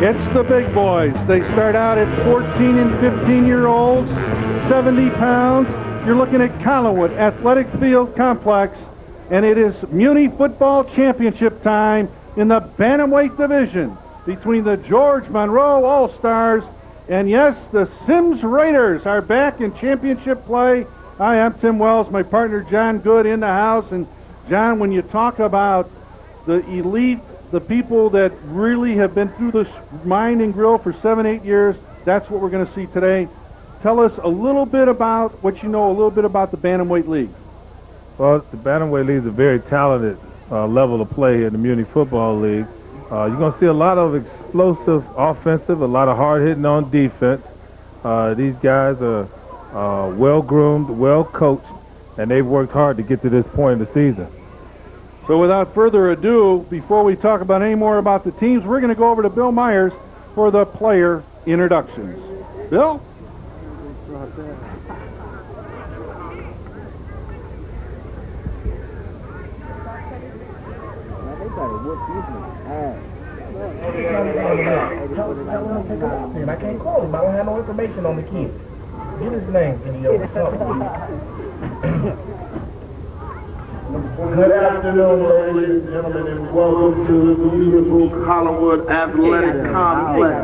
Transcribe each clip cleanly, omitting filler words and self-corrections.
It's the big boys. They start out at 14 and 15-year-olds, 70 pounds. You're looking at Collinwood Athletic Field Complex, and it is Muny football championship time in the bantamweight division between the George Monroe All-Stars and, yes, the Sims Raiders are back in championship play. Hi, I'm Tim Wells, my partner John Good in the house. And John, when you talk about the elite, the people that really have been through this mine and grill for 7-8 years, that's what we're going to see today. Tell us a little bit about what you know, a little bit about the Bantamweight League. Well, the Bantamweight League is a very talented level of play here in the Muny Football League. You're going to see a lot of explosive offensive, a lot of hard-hitting on defense. These guys are well-groomed, well-coached, and they've worked hard to get to this point in the season. So without further ado, before we talk about any more about the teams, we're going to go over to Bill Myers for the player introductions. Bill? I can't call him. I don't have no information on the kid. Get his name, Good afternoon, ladies and gentlemen, and welcome to the beautiful Collinwood Athletic Complex,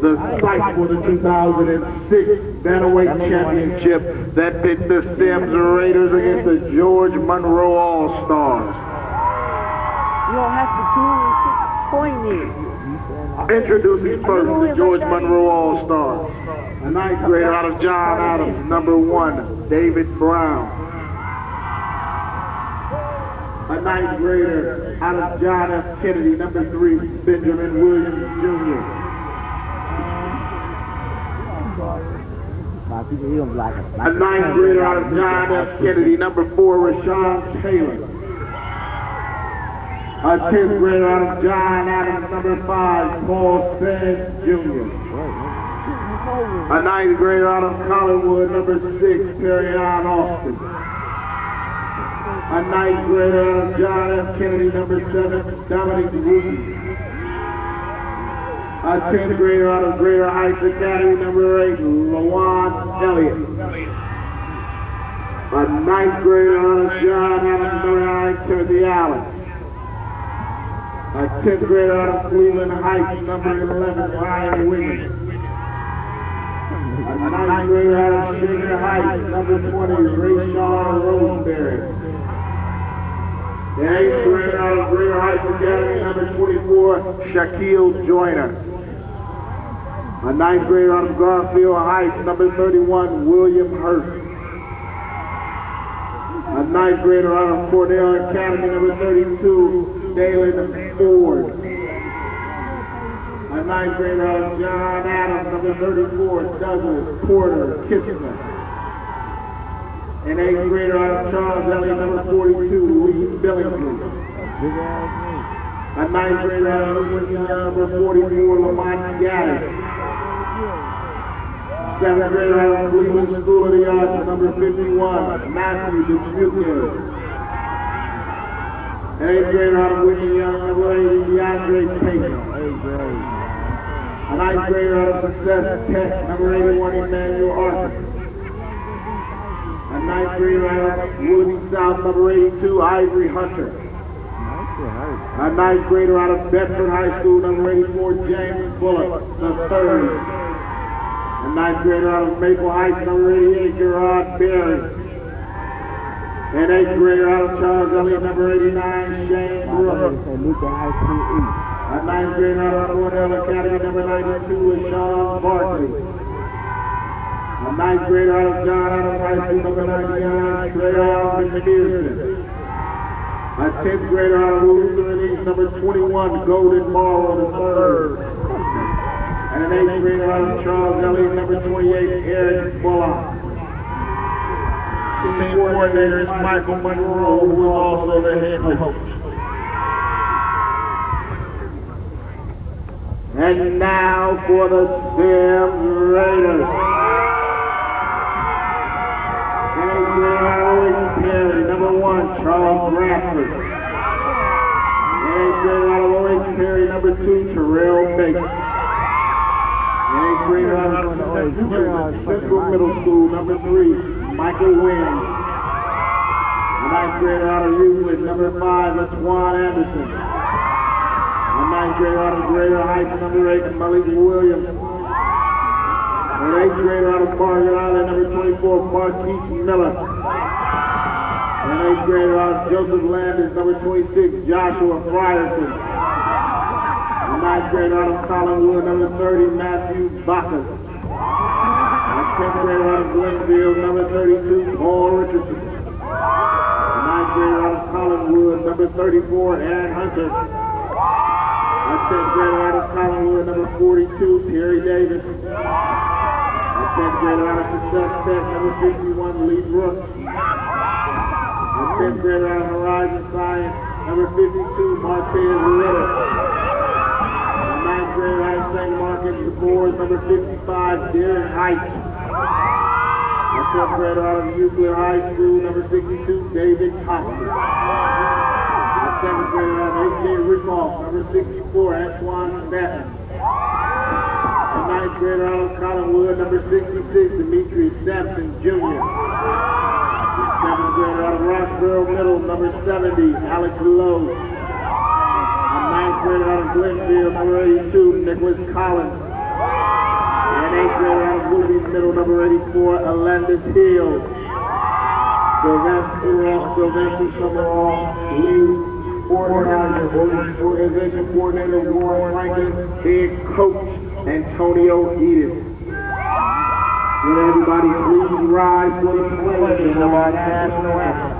the site for the 2006 Bantamweight Championship that pit the Sims Raiders against the George Monroe All-Stars. You don't have to point it. Introducing first the George Monroe All-Stars. A ninth grader out of John Adams, number 1, David Brown. A ninth grader out of John F. Kennedy, number 3, Benjamin Williams, Jr. A ninth grader out of John F. Kennedy, number 4, Rashawn Taylor. A 10th grader out of John Adams, number 5, Paul Sands, Jr. A 9th grader out of Collinwood, number 6, Perryon Austin. A 9th grader out of John F. Kennedy, number 7, Dominic Wooten. A 10th grader out of Greater Heights Academy, number 8, Lawan Elliott. A 9th grader out of John Adams, number 9, Timothy Allen. A 10th grader out of Cleveland Heights, number 11, Ryan Wiggins. A 9th grader out of Shaker Heights, number 20, Rayshawn Roseberry. The 8th grader out of Greater Heights Academy, number 24, Shaquille Joyner. A 9th grader out of Garfield Heights, number 31, William Hurst. A 9th grader out of Cornell Academy, number 32, Dalen Ford. A 9th grader out of John Adams, number 34, Douglas Porter Kitchener. An 8th grader out of Charles Elliott, number 42, Lee Billingsley. A 9th grader out of Louisiana, number 44, Lamont Gaddis. 7th grader out of Cleveland School of the Arts, number 51, Matthew Dubuque. An 8th grader out of Whitney Young, number 80, DeAndre Payton. A 9th grader out of Success Tech, number 81, Emmanuel Arthur. A 9th grader out of Woody South, number 82, Ivory Hunter. A 9th grader out of Bedford High School, number 84, James Bullock, the 3rd. A 9th grader out of Maple Heights, number 88, Gerard Berry. An 8th grader out of Charles Elliott, number 89, Shane Brooks. A 9th grader out of Cornell Academy, number 92, is Sean Barkley. A 9th grader out of John Adams High School, number 99, Trayon McPherson. A 10th grader out of Lutheran East, number 21, Golden Morrow, the 3rd. And an 8th grader out of Charles Elliott, number 28, Eric Bullock. Team coordinator is Michael Monroe, who is also the head coach. And now for the Sims Raiders. And 8th grader out of Perry, number 1, Charles Bradford. And 8th grader out of Perry, number 2, Terrell Baker. grader out of Central Middle School, number 3, Michael Wynn. The ninth grader out of Euclid, number 5, Laquan Anderson. The ninth grader out of Greater Heights, number 8, Malik Williams. The eighth grader out of Bargain Island, number 24, Marquise Miller. The eighth grader out of Joseph Landis, number 26, Joshua Frierson. The ninth grader out of Collinwood, number 30, Matthew Bacchus. The 10th grader out of Glenfield, number 32, Paul Richardson. The ninth grader out of Collinwood, number 34, Aaron Hunter. The 10th grader out of Collinwood, number 42, Terry Davis. The 10th grader out of Success Tech, number 51, Lee Brooks. The 10th grader out of Horizon Science, number 52, Martez Ritter. The 9th grader out of St. Marcus, the boys, number 55, Darren Heights. The 10th grader out of Euclid High School, number 62, David Thompson. The 7th grader out of A.J. Rickoff, number 64, Antoine Stanton. The 9th grader out of Collinwood, number 66, Demetrius Sampson, Jr. The 7th grader out of Roxborough Middle, number 70, Alex Lowe. The 9th grader out of Glenfield, number 82, Nicholas Collins. And 8th grader out of Willoughby Middle, number 84, Alandis Hill. Sylvester Summerall, lead organization coordinator, Warren Franklin, head coach, Antonio Edith. Will everybody please rise for the pledge of our national anthem?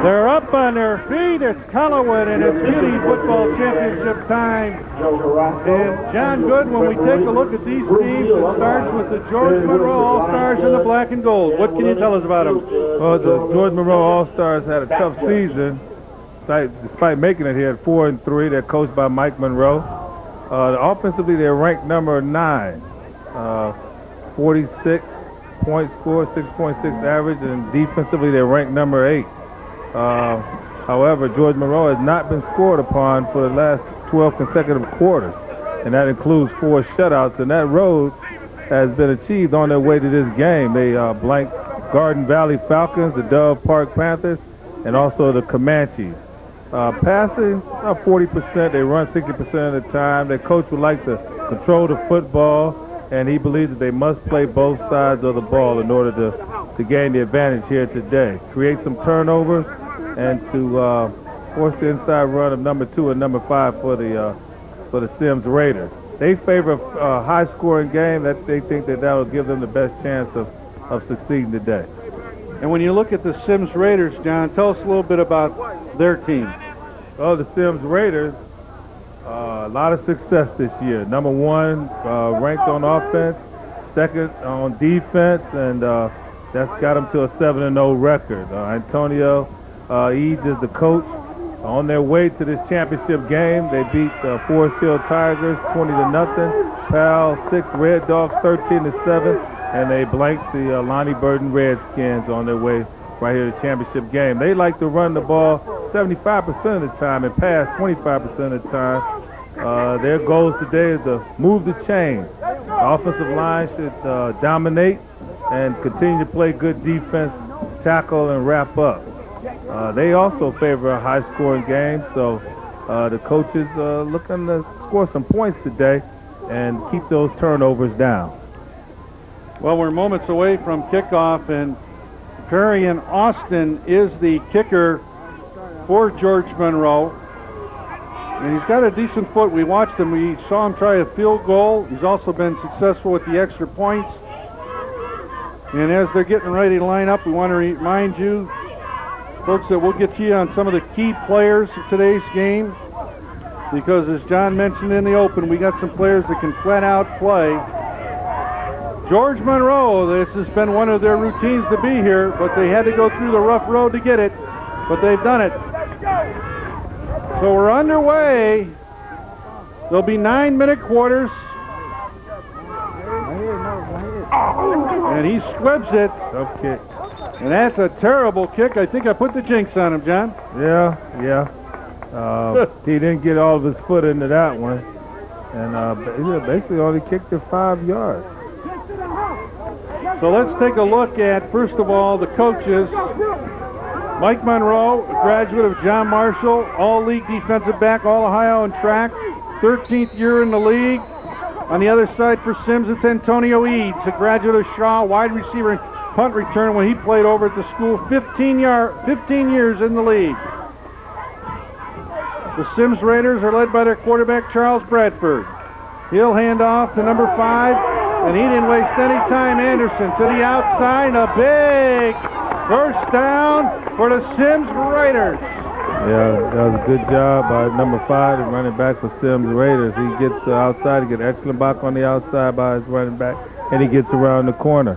They're up on their feet. It's Collinwood and it's Muny football championship time. And John Good, when we take a look at these teams, it starts with the George Monroe All-Stars in the black and gold. What can you tell us about them? Well, the George Monroe All-Stars had a tough season. Despite making it here at 4-3, they're coached by Mike Monroe. Offensively, they're ranked number 9. 46 points scored, 6.6 average, and defensively, they're ranked number 8. However, George Monroe has not been scored upon for the last 12 consecutive quarters, and that includes 4 shutouts, and that road has been achieved on their way to this game. They blanked Garden Valley Falcons, the Dove Park Panthers, and also the Comanches. Passing, about 40%. They run 60% of the time. Their coach would like to control the football, and he believes that they must play both sides of the ball in order to gain the advantage here today. Create some turnovers and to force the inside run of number 2 and number 5 for the Sims Raiders. They favor a high-scoring game. That they think that will give them the best chance of of succeeding today. And when you look at the Sims Raiders, John, tell us a little bit about their team. Oh, the Sims Raiders, a lot of success this year. Number one, ranked on offense, second on defense, and that's got them to a 7-0 record. Antonio Eads is the coach. On their way to this championship game, they beat the Forest Hill Tigers 20-0, Pal 6 Red Dogs 13-7, and they blanked the Lonnie Burton Redskins on their way right here to the championship game. They like to run the ball 75% of the time and pass 25% of the time. Their goals today is to move the chains. The offensive line should dominate and continue to play good defense, tackle, and wrap up. They also favor a high-scoring game, so the coaches looking to score some points today and keep those turnovers down. Well, we're moments away from kickoff, and Perry Austin is the kicker for George Monroe. And he's got a decent foot. We watched him. We saw him try a field goal. He's also been successful with the extra points. And as they're getting ready to line up, we want to remind you, folks, that we'll get to you on some of the key players of today's game, because as John mentioned in the open, we got some players that can flat out play. George Monroe, this has been one of their routines to be here, but they had to go through the rough road to get it, but they've done it. So we're underway. There'll be 9-minute quarters. And he squibs it. Tough kick. And that's a terrible kick. I think I put the jinx on him, John. Yeah. He didn't get all of his foot into that one. And he basically only kicked it 5 yards. So let's take a look at, first of all, the coaches. Mike Monroe, a graduate of John Marshall, all-league defensive back, All-Ohio in track, 13th year in the league. On the other side for Sims, it's Antonio Eads, a graduate of Shaw, wide receiver and punt return when he played over at the school, 15 years in the league. The Sims Raiders are led by their quarterback, Charles Bradford. He'll hand off to number 5, and he didn't waste any time. Anderson to the outside, a big first down for the Sims Raiders. Yeah, that was a good job by number 5, the running back for Sims Raiders. He gets outside, he gets excellent block on the outside by his running back, and he gets around the corner.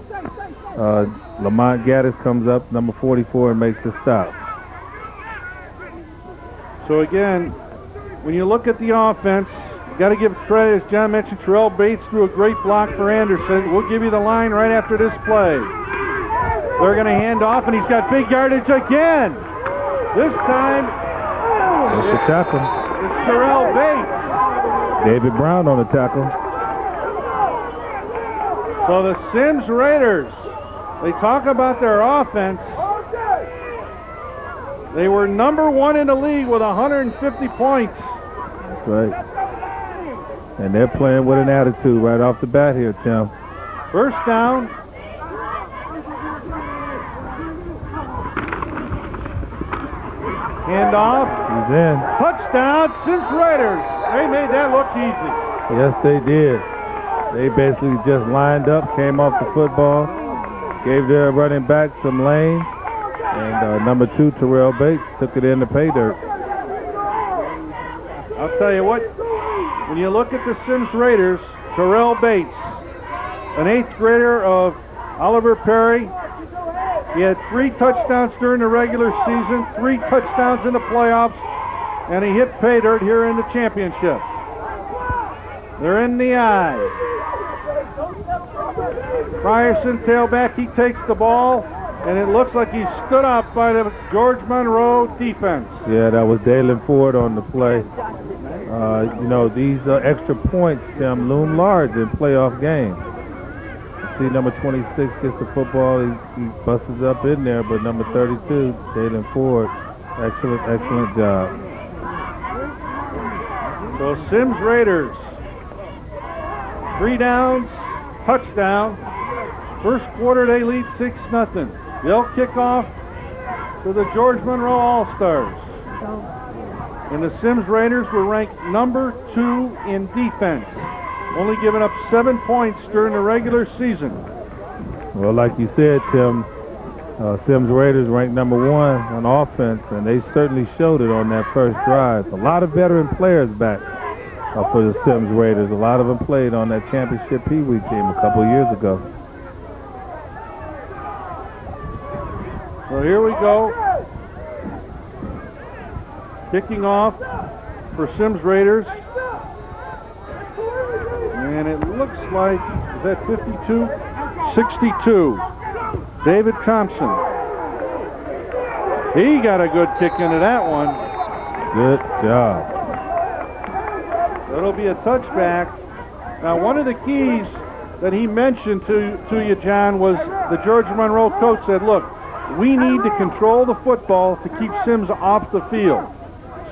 Lamont Gaddis comes up, number 44, and makes the stop. So again, when you look at the offense, you got to give credit, as John mentioned, Terrell Bates threw a great block for Anderson. We'll give you the line right after this play. They're going to hand off, and he's got big yardage again. This time, that's the tackle. It's Terrell Bates. David Brown on the tackle. So the Sims Raiders, they talk about their offense. They were number 1 in the league with 150 points. That's right. And they're playing with an attitude right off the bat here, Tim. First down. Handoff. He's in. Touchdown, Sims Raiders. They made that look easy. Yes, they did. They basically just lined up, came off the football, gave their running back some lane, and number 2, Terrell Bates, took it in the pay dirt. I'll tell you what, when you look at the Sims Raiders, Terrell Bates, an 8th grader of Oliver Perry. He had 3 touchdowns during the regular season, 3 touchdowns in the playoffs, and he hit pay dirt here in the championship. They're in the eye. Frierson, tailback, he takes the ball, and it looks like he stood up by the George Monroe defense. Yeah, that was Dalen Ford on the play. You know, these extra points, Tim, loom large in playoff games. See, number 26 gets the football. He busts up in there, but number 32, Dalen Ford, excellent job. So Sims Raiders, 3 downs, touchdown. First quarter, they lead 6-0. They'll kick off to the George Monroe All-Stars. And the Sims Raiders were ranked number 2 in defense, only giving up 7 points during the regular season. Well, like you said, Tim, Sims Raiders ranked #1 on offense, and they certainly showed it on that first drive. A lot of veteran players back for the Sims Raiders. A lot of them played on that championship Pee Wee team a couple years ago. So here we go. Kicking off for Sims Raiders. And it looks like, is that 52? 62. David Thompson. He got a good kick into that one. Good job. It'll be a touchback. Now, one of the keys that he mentioned to you, John, was the George Monroe coach said, look, we need to control the football to keep Sims off the field.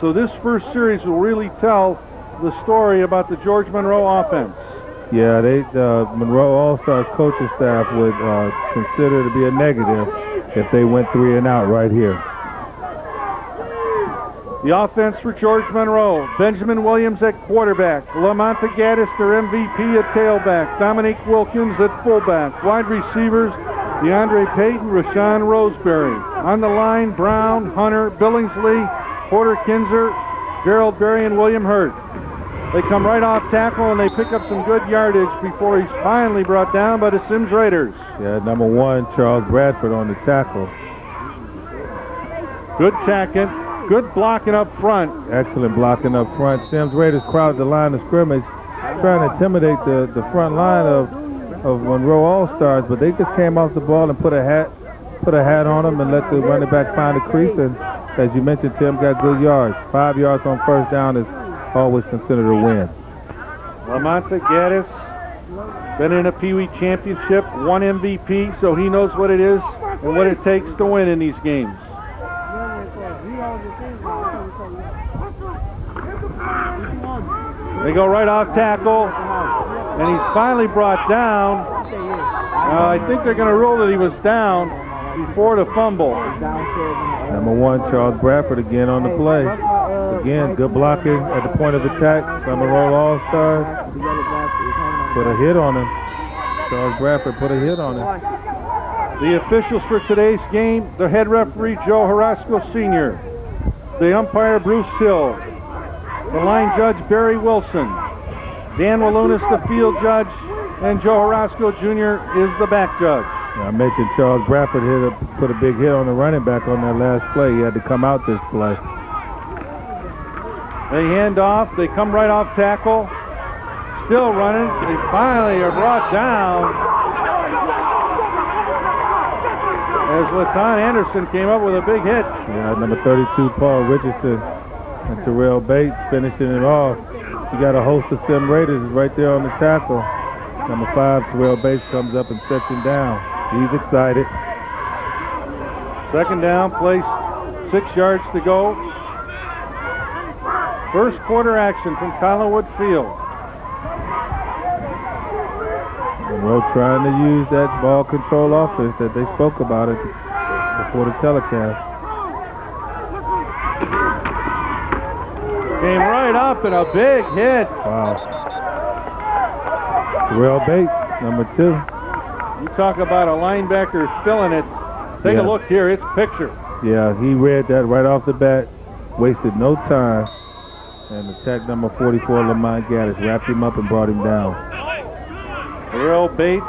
So this first series will really tell the story about the George Monroe offense. Yeah, Monroe All-Stars coaching staff would consider it to be a negative if they went 3 and out right here. The offense for George Monroe. Benjamin Williams at quarterback. Lamonte Gaddis, their MVP, at tailback. Dominique Wilkins at fullback. Wide receivers, DeAndre Payton, Rashawn Roseberry. On the line, Brown, Hunter, Billingsley, Porter Kinzer, Gerald Berry, and William Hurt. They come right off tackle, and they pick up some good yardage before he's finally brought down by the Sims Raiders. Yeah, #1, Charles Bradford on the tackle. Good tackling, good blocking up front. Excellent blocking up front. Sims Raiders crowded the line of scrimmage, trying to intimidate the front line of Monroe All-Stars, but they just came off the ball and put a hat on them and let the running back find a crease. And as you mentioned, Tim got good yards. 5 yards on first down is always considered a win. Lamonte Gaddis, been in a Pee Wee championship, won MVP, so he knows what it is and what it takes to win in these games. They go right off tackle, and he's finally brought down. I think they're going to rule that he was down before the fumble. #1, Charles Bradford again on the play. Again, good blocking at the point of attack. Monroe All-Stars put a hit on him. Charles Bradford put a hit on him. The officials for today's game, the head referee, Joe Harasco Sr., the umpire, Bruce Hill, the line judge, Barry Wilson, Dan Walunas, the field judge, and Joe Harasco Jr. is the back judge. I mentioned Charles Bradford put a big hit on the running back on that last play. He had to come out this play. They hand off. They come right off tackle. Still running. They finally are brought down as Laton Anderson came up with a big hit. Yeah, #32, Paul Richardson, and Terrell Bates finishing it off. You got a host of Sim Raiders right there on the tackle. #5, Terrell Bates comes up and sets him down. He's excited. Second down, place 6 yards to go. First quarter action from Collinwood Field. Monroe trying to use that ball control offense that they spoke about it before the telecast. Came right up and a big hit. Wow. Terrell Bates, #2. You talk about a linebacker filling it. Take a look here. It's picture. Yeah, he read that right off the bat. Wasted no time. And attack #44, Lamont Gaddis, wrapped him up and brought him down. Terrell Bates.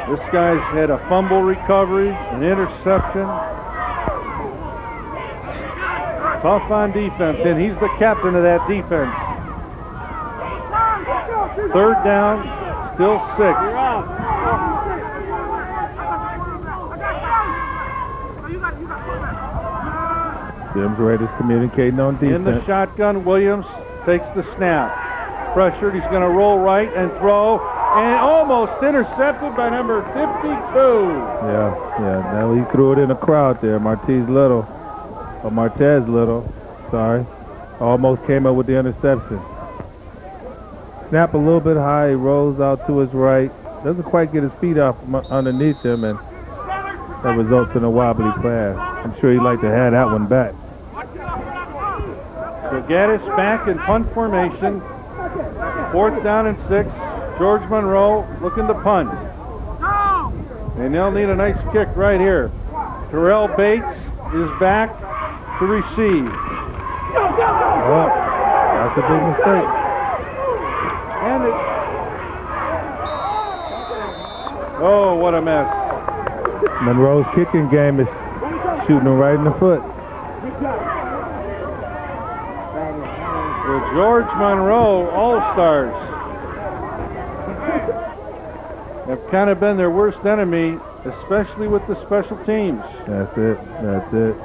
This guy's had a fumble recovery, an interception. Tough on defense, and he's the captain of that defense. Third down, still 6. Sims Raiders communicating on defense. In the shotgun, Williams takes the snap. Pressured, he's going to roll right and throw, and almost intercepted by number 52. Yeah. Now he threw it in the crowd there. Martez Little, sorry. Almost came up with the interception. Snap a little bit high, he rolls out to his right. Doesn't quite get his feet off underneath him, and that results in a wobbly pass. I'm sure he'd like to have that one back. So Gaddis back in punt formation. 4th down and 6. George Monroe looking to punt. And they'll need a nice kick right here. Terrell Bates is back to receive. Oh, that's a big mistake. And it... Oh, what a mess. Monroe's kicking game is shooting him right in the foot. The George Monroe All-Stars have kind of been their worst enemy, especially with the special teams. That's it. That's it.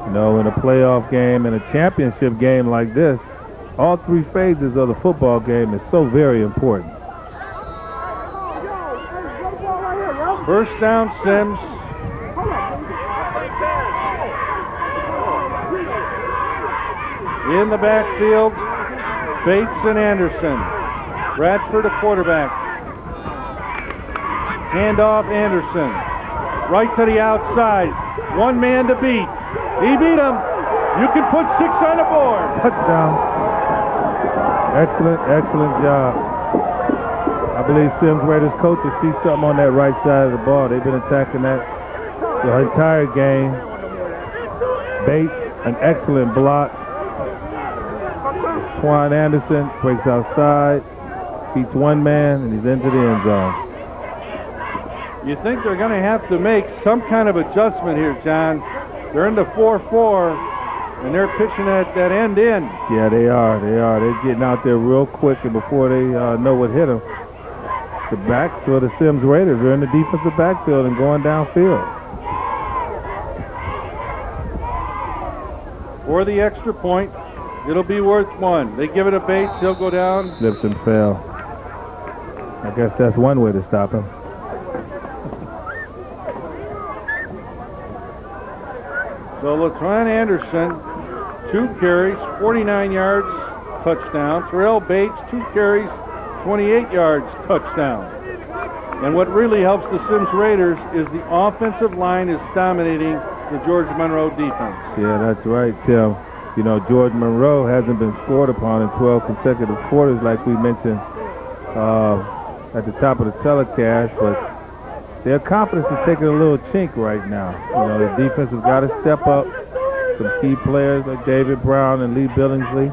You know, in a playoff game and a championship game like this, all three phases of the football game is so very important. First down, Sims. In the backfield, Bates and Anderson. Bradford, a quarterback. Handoff, Anderson. Right to the outside. One man to beat. He beat him. You can put 6 on the board. Touchdown. Excellent, excellent job. I believe Sims Raiders coaches see something on that right side of the ball. They've been attacking that the entire game. Bates, an excellent block. Quan Anderson breaks outside, beats one man, and he's into the end zone. You think they're going to have to make some kind of adjustment here, John. They're into 4-4, and they're pitching at that end in. Yeah, they are. They are. They're getting out there real quick, and before they know what hit them, the backs for the Sims Raiders are in the defensive backfield and going downfield. For the extra point, it'll be worth 1. They give it a Bates, he'll go down. Slips and fell. I guess that's one way to stop him. So LaTwan Anderson, 2 carries, 49 yards, touchdown. Terrell Bates, 2 carries, 28 yards, touchdown. And what really helps the Sims Raiders is the offensive line is dominating the George Monroe defense. Yeah, that's right, Tim. You know, George Monroe hasn't been scored upon in 12 consecutive quarters like we mentioned at the top of the telecast, but their confidence is taking a little chink right now. You know, the defense has got to step up. Some key players like David Brown and Lee Billingsley,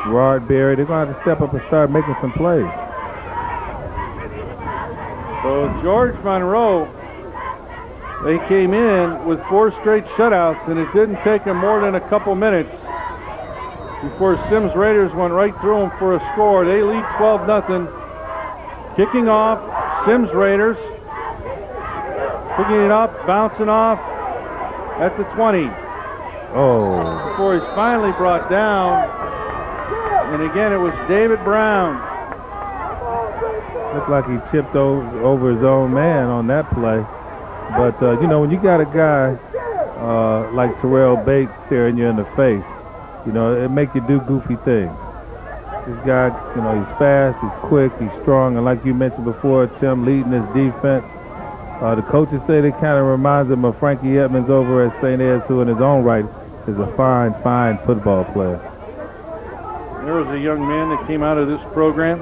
Gerard Berry, they're going to have to step up and start making some plays. So George Monroe, they came in with 4 straight shutouts, and it didn't take them more than a couple minutes before Sims Raiders went right through them for a score. They lead 12-0. Kicking off, Sims Raiders. Picking it up, bouncing off at the 20. Oh. Before he's finally brought down. And again, it was David Brown. Looked like he chipped over his own man on that play. But, you know, when you got a guy like Terrell Bates staring you in the face, you know, it make you do goofy things. This guy, you know, he's fast, he's quick, he's strong, and like you mentioned before, Tim, leading his defense. The coaches say they kind of reminds him of Frankie Edmonds over at St. Ed's, who in his own right is a fine, fine football player. There was a young man that came out of this program.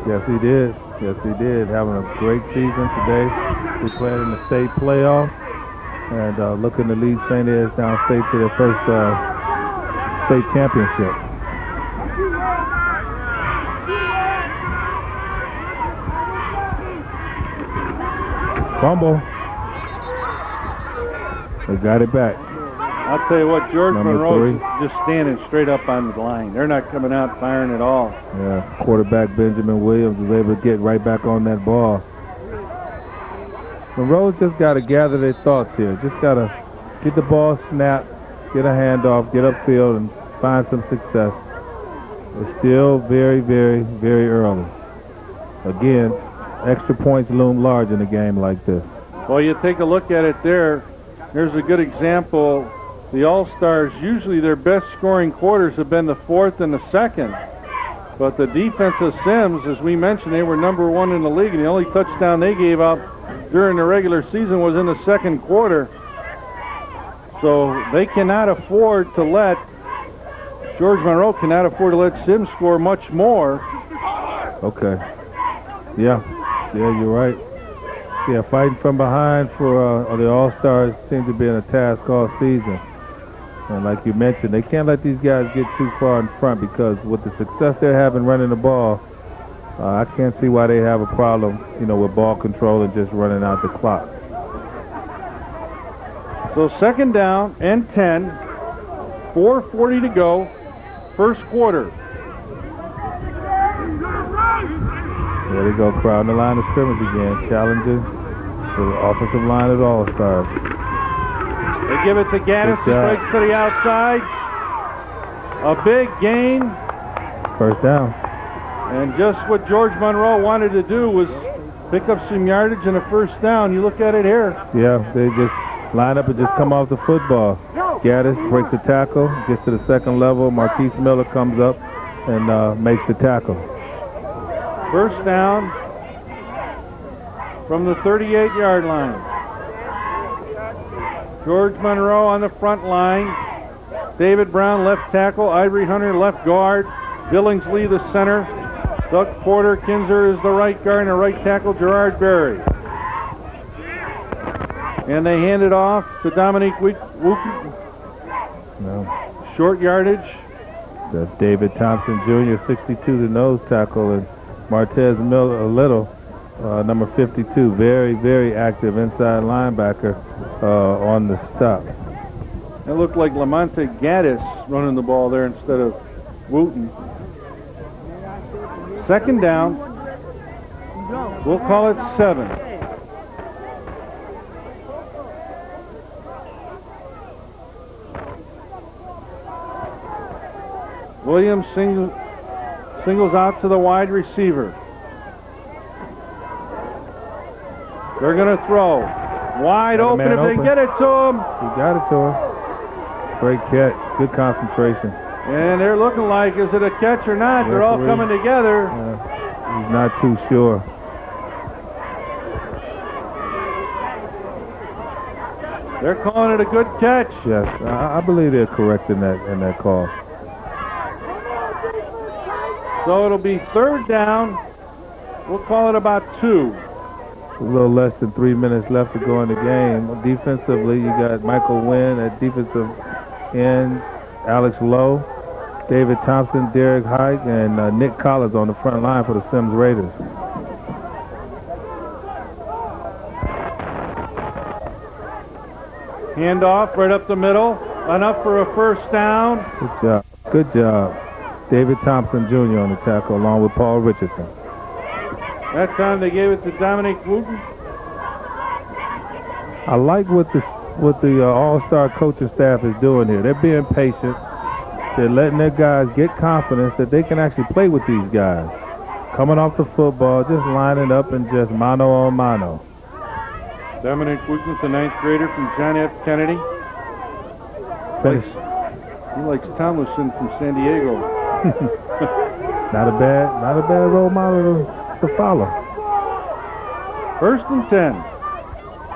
Yes, he did. Yes, he did. Having a great season today. We played in the state playoff and looking to lead St. Ed's downstate to their first state championship. Fumble. They got it back. I'll tell you what, George Monroe is 3. just standing straight up on the line. They're not coming out firing at all. Yeah, quarterback Benjamin Williams was able to get right back on that ball. Monroe's just got to gather their thoughts here. Just got to get the ball snapped, get a handoff, get upfield, and find some success. It's still very, very, very early. Again, extra points loom large in a game like this. Well, you take a look at it there. There's a good example. The All-Stars, usually their best scoring quarters have been the 4th and the 2nd. But the defensive Sims, as we mentioned, they were #1 in the league, and the only touchdown they gave up during the regular season was in the 2nd quarter. So they cannot afford to let, George Monroe cannot afford to let Sims score much more. Okay. Yeah, you're right. Yeah, fighting from behind for the All-Stars seems to be in a task all season. And like you mentioned, they can't let these guys get too far in front because with the success they're having running the ball, I can't see why they have a problem, with ball control and just running out the clock. So second down and 10, 4:40 to go, first quarter. There they go, crowding the line of scrimmage again, challenging the offensive line of the All-Stars. They give it to Gaddis, who breaks to the outside. A big gain. First down. And just what George Monroe wanted to do was pick up some yardage and a first down. You look at it here. Yeah, they just line up and just come off the football. Gaddis breaks the tackle, gets to the second level. Marquise Miller comes up and makes the tackle. First down from the 38-yard line. George Monroe on the front line. David Brown left tackle. Ivory Hunter left guard. Billingsley the center. Doug Porter Kinzer is the right guard, and the right tackle Gerard Berry. And they hand it off to Dominique Wooten. No. Short yardage. That's David Thompson Jr., 62, the nose tackle, and Martez Little, number 52, very, very active inside linebacker on the stop. It looked like Lamonte Gaddis running the ball there instead of Wooten. Second down. We'll call it 7. Williams singles out to the wide receiver. They're going to throw. Wide open if they get it to him. He got it to him. Great catch. Good concentration. And they're looking like, is it a catch or not? They're all coming together. He's not too sure. They're calling it a good catch. Yes, I believe they're correct in that call. So it'll be third down. We'll call it about 2. A little less than 3 minutes left to go in the game. Defensively, you got Michael Wynn at defensive end, Alex Lowe, David Thompson, Derek Hike, and Nick Collins on the front line for the Sims Raiders. Handoff right up the middle. Enough for a first down. Good job. Good job. David Thompson Jr. on the tackle along with Paul Richardson. That time they gave it to Dominique Wooten. I like what the All-Star coaching staff is doing here. They're being patient. They're letting their guys get confidence that they can actually play with these guys. Coming off the football, just lining up and just mano a mano. Dominique Wooten's the 9th grader from John F. Kennedy. He likes Tomlinson from San Diego. Not a bad role model to follow. First and 10.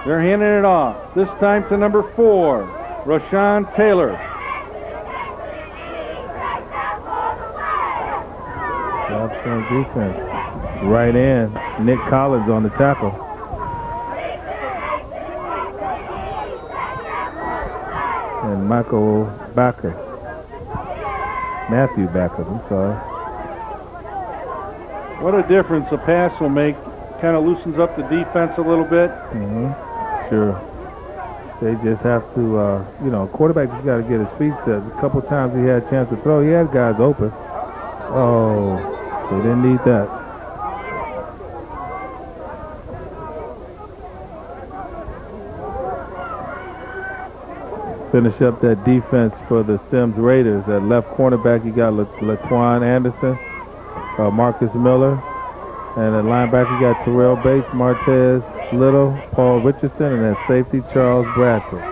They're handing it off. This time to number 4, Rashawn Taylor. Defense. Right in. Nick Collins on the tackle. And Michael Backer. Matthew Backer, I'm sorry. What a difference a pass will make. Kind of loosens up the defense a little bit. Sure. They just have to, quarterback just got to get his feet set. A couple times he had a chance to throw. He had guys open. Oh, they didn't need that. Finish up that defense for the Sims Raiders. At left cornerback, you got Laquan Anderson, Marcus Miller. And at linebacker, you got Terrell Bates, Martez Little, Paul Richardson, and at safety, Charles Bradford,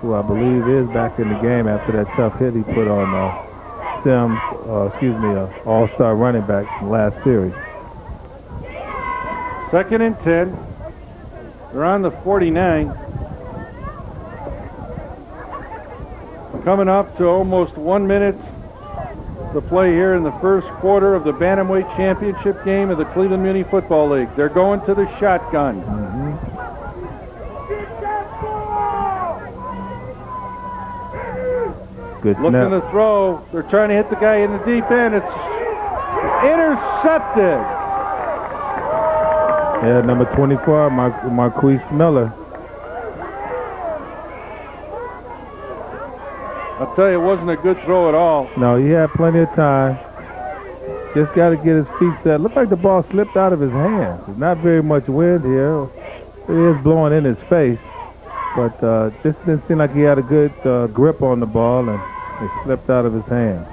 who I believe is back in the game after that tough hit he put on All-Star running back from last series. Second and 10. They're on the 49. Coming up to almost 1 minute the play here in the first quarter of the Bantamweight Championship game of the Cleveland Muni Football League. They're going to the shotgun. Good Looking snap. to throw. They're trying to hit the guy in the deep end. It's intercepted. Yeah, number 24, Marquise Miller. I'll tell you, it wasn't a good throw at all. No, he had plenty of time. Just got to get his feet set. Looked like the ball slipped out of his hands. There's not very much wind here. It is blowing in his face. But just didn't seem like he had a good grip on the ball, and it slipped out of his hand.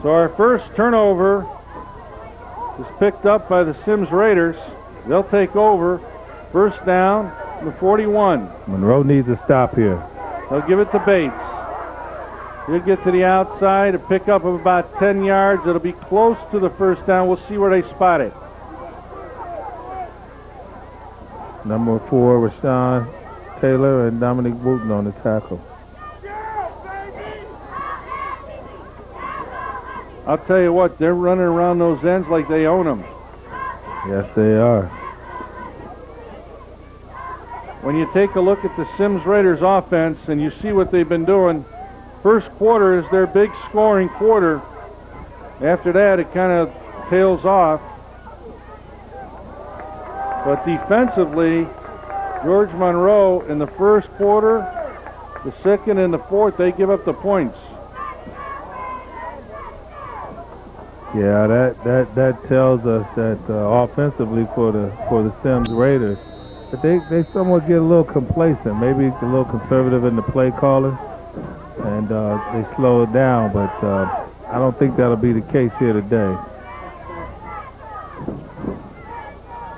So our first turnover is picked up by the Sims Raiders. They'll take over. First down, the 41. Monroe needs a stop here. They'll give it to Bates. He'll get to the outside, a pickup of about 10 yards. It'll be close to the first down. We'll see where they spot it. Number 4, Rashawn Taylor and Dominic Wooten on the tackle. I'll tell you what, they're running around those ends like they own them. Yes, they are. When you take a look at the Sims Raiders offense and you see what they've been doing, first quarter is their big scoring quarter. After that, it kind of tails off. But defensively, George Monroe in the first quarter, the second and the fourth, they give up the points. Yeah, that tells us that offensively for the Sims Raiders, that they somewhat get a little complacent, maybe a little conservative in the play calling, and they slow it down. But I don't think that'll be the case here today.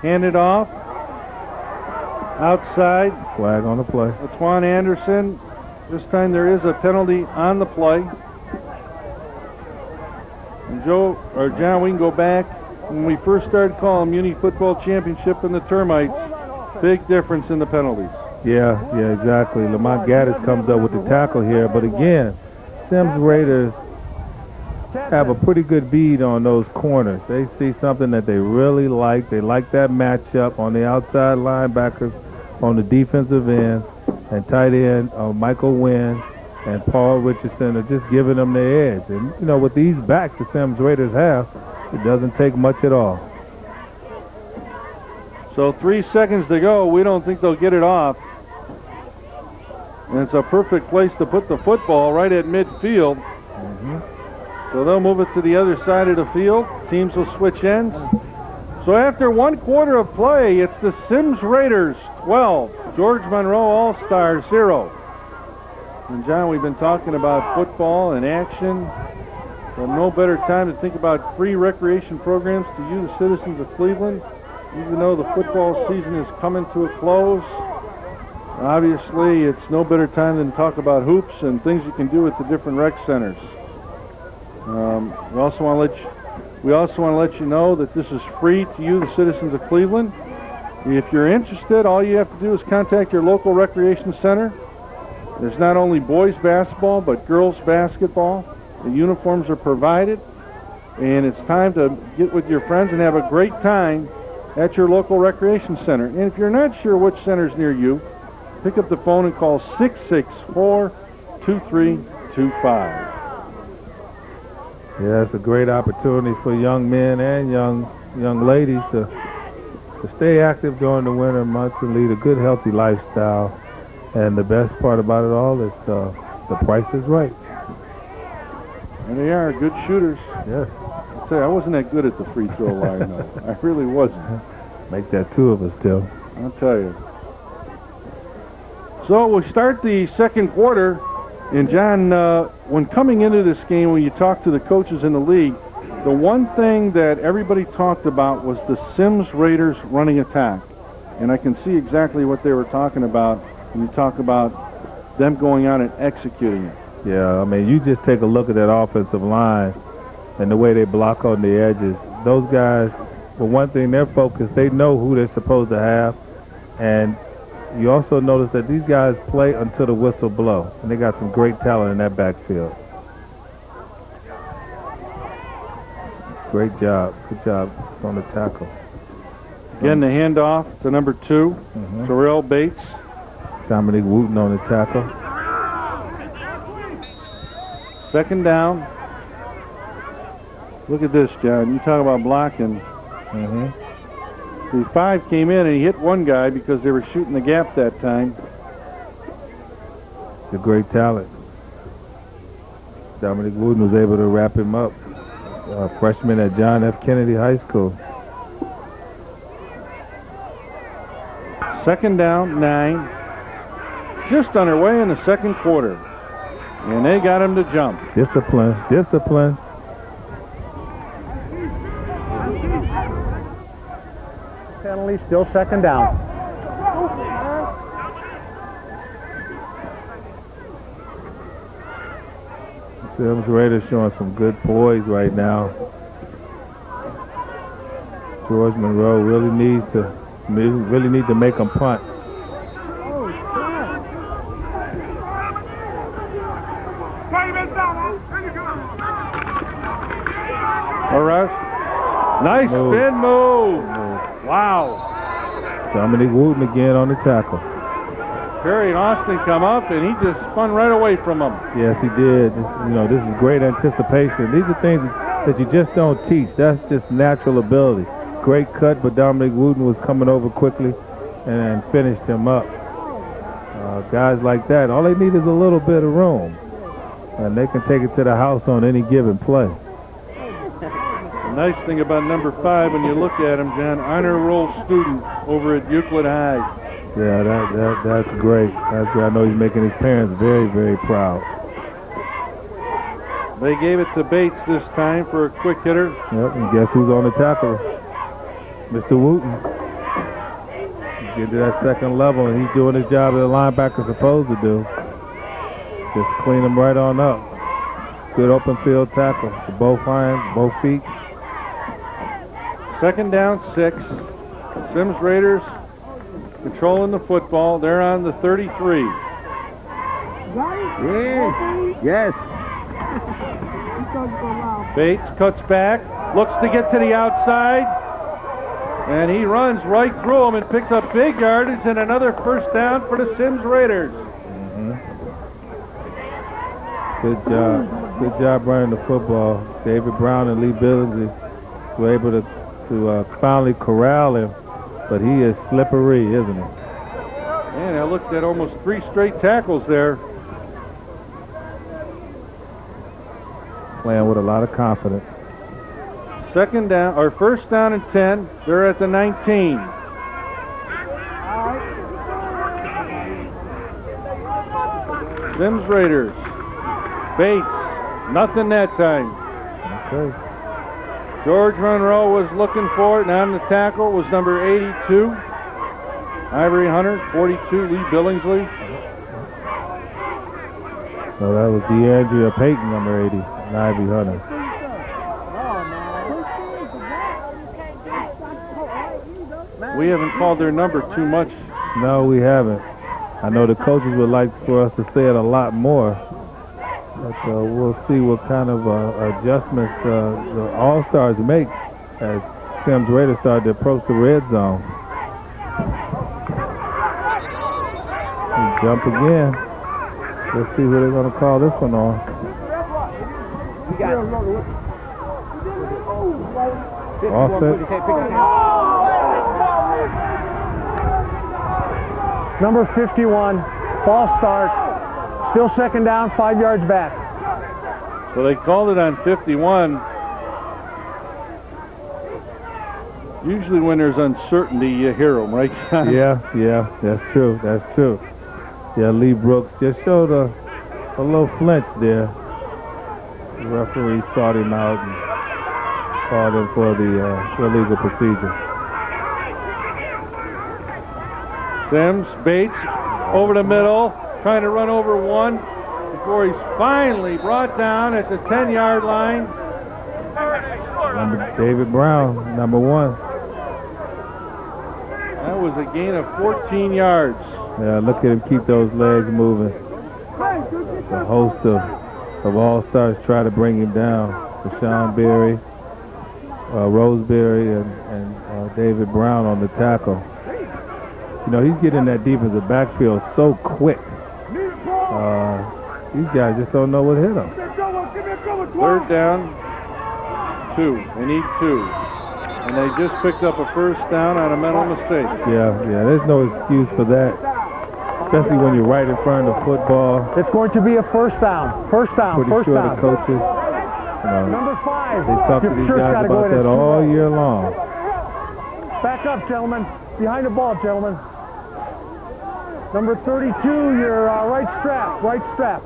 Hand it off. Outside. Flag on the play. Laquan Anderson. This time there is a penalty on the play. And Joe, or John, we can go back. When we first started calling Muni Football Championship and the Termites, big difference in the penalties. Yeah, exactly. Lamont Gaddis comes up with the tackle here. But again, Sims Raiders have a pretty good bead on those corners. They see something that they really like. They like that matchup on the outside linebackers, on the defensive end, and tight end Michael Wynn and Paul Richardson are just giving them their edge. And, you know, with these backs the Sims Raiders have, it doesn't take much at all. So 3 seconds to go. We don't think they'll get it off. And it's a perfect place to put the football, right at midfield. So they'll move it to the other side of the field. Teams will switch ends. So after 1 quarter of play, it's the Sims Raiders 12, George Monroe All-Stars 0. And John, we've been talking about football and action. So no better time to think about free recreation programs to you, the citizens of Cleveland. Even though the football season is coming to a close, obviously it's no better time than to talk about hoops and things you can do at the different rec centers. We also want to let you know that this is free to you, the citizens of Cleveland. If you're interested, all you have to do is contact your local recreation center. There's not only boys basketball, but girls basketball. The uniforms are provided, and it's time to get with your friends and have a great time at your local recreation center. And if you're not sure which center is near you, pick up the phone and call 664-2325. Yeah, it's a great opportunity for young men and young ladies to stay active during the winter months and lead a good, healthy lifestyle. And the best part about it all is the price is right. And they are good shooters. Yes. I'll tell you, I wasn't that good at the free throw line, though. I really wasn't. Make that 2 of us, Joe. I'll tell you. So we'll start the second quarter. And John, when coming into this game, when you talk to the coaches in the league, the one thing that everybody talked about was the Sims Raiders running attack. And I can see exactly what they were talking about when you talk about them going out and executing it. Yeah, I mean, you just take a look at that offensive line and the way they block on the edges. Those guys, for one thing, they're focused. They know who they're supposed to have. And you also notice that these guys play until the whistle blow. And they got some great talent in that backfield. Great job. Good job on the tackle. Again, the handoff to number 2, Terrell Bates. Dominic Wooten on the tackle. Second down. Look at this, John. You talk about blocking. The 5 came in and he hit one guy because they were shooting the gap that time. The great talent. Dominic Wooten was able to wrap him up. Freshman at John F. Kennedy High School. Second down, 9. Just underway in the second quarter. And they got him to jump. Discipline. Discipline. Penalty, still second down. Sims Raiders showing some good poise right now. George Monroe really need to make them punt. All right. Nice spin move. Wow. Dominic Wooten again on the tackle. Perry and Austin come up, and he just spun right away from him. Yes, he did. This is great anticipation. These are things that you just don't teach. That's just natural ability. Great cut, but Dominic Wooten was coming over quickly and finished him up. Guys like that, all they need is a little bit of room, and they can take it to the house on any given play. The nice thing about number 5, when you look at him, John, honor roll student over at Euclid High. Yeah, that's great. That's great. I know he's making his parents very, very proud. They gave it to Bates this time for a quick hitter. Yep, and guess who's on the tackle? Mr. Wooten. He's getting to that second level, and he's doing his job that a linebacker's supposed to do. Just clean him right on up. Good open field tackle for both hands, both feet. Second down, 6. Sims Raiders controlling the football. They're on the 33. Yes. Bates cuts back, looks to get to the outside, and he runs right through him and picks up big yardage and another first down for the Sims Raiders. Good job. Good job running the football. David Brown and Lee Billingsley were able to finally corral him, but he is slippery, isn't he? Man, I looked at almost 3 straight tackles there. Playing with a lot of confidence. Second down, or first down and 10. They're at the 19. Sims Raiders. Bates, nothing that time. Okay. George Monroe was looking for it, and on the tackle was number 82, Ivory Hunter, 42, Lee Billingsley. So that was DeAndrea Payton, number 80, and Ivory Hunter. We haven't called their number too much. No, we haven't. I know the coaches would like for us to say it a lot more. But we'll see what kind of adjustments the All-Stars make as Sims Raiders start to approach the red zone. And jump again. Let's see who they're going to call this one on. Offset. Number 51, false start. Still second down, 5 yards back. So they called it on 51. Usually when there's uncertainty, you hear them, right, John? Yeah, that's true. That's true. Yeah, Lee Brooks just showed a little flinch there. The referee sought him out and called him for the illegal procedure. Sims, Bates, over the middle, trying to run over one before he's finally brought down at the 10-yard line. David Brown, number 1. That was a gain of 14 yards. Yeah, look at him keep those legs moving. The host of All-Stars try to bring him down. Rashawn Berry, Roseberry and David Brown on the tackle. You know, he's getting that defensive backfield so quick. These guys just don't know what hit them. Third down, 2. They need 2. And they just picked up a first down on a mental mistake. Yeah, there's no excuse for that. Especially when you're right in front of the football. It's going to be a first down. First down, Pretty first sure down. the coaches, Number 5. they talk to these guys about that all year long. Back up, gentlemen. Behind the ball, gentlemen. Number 32, your right strap, right strap.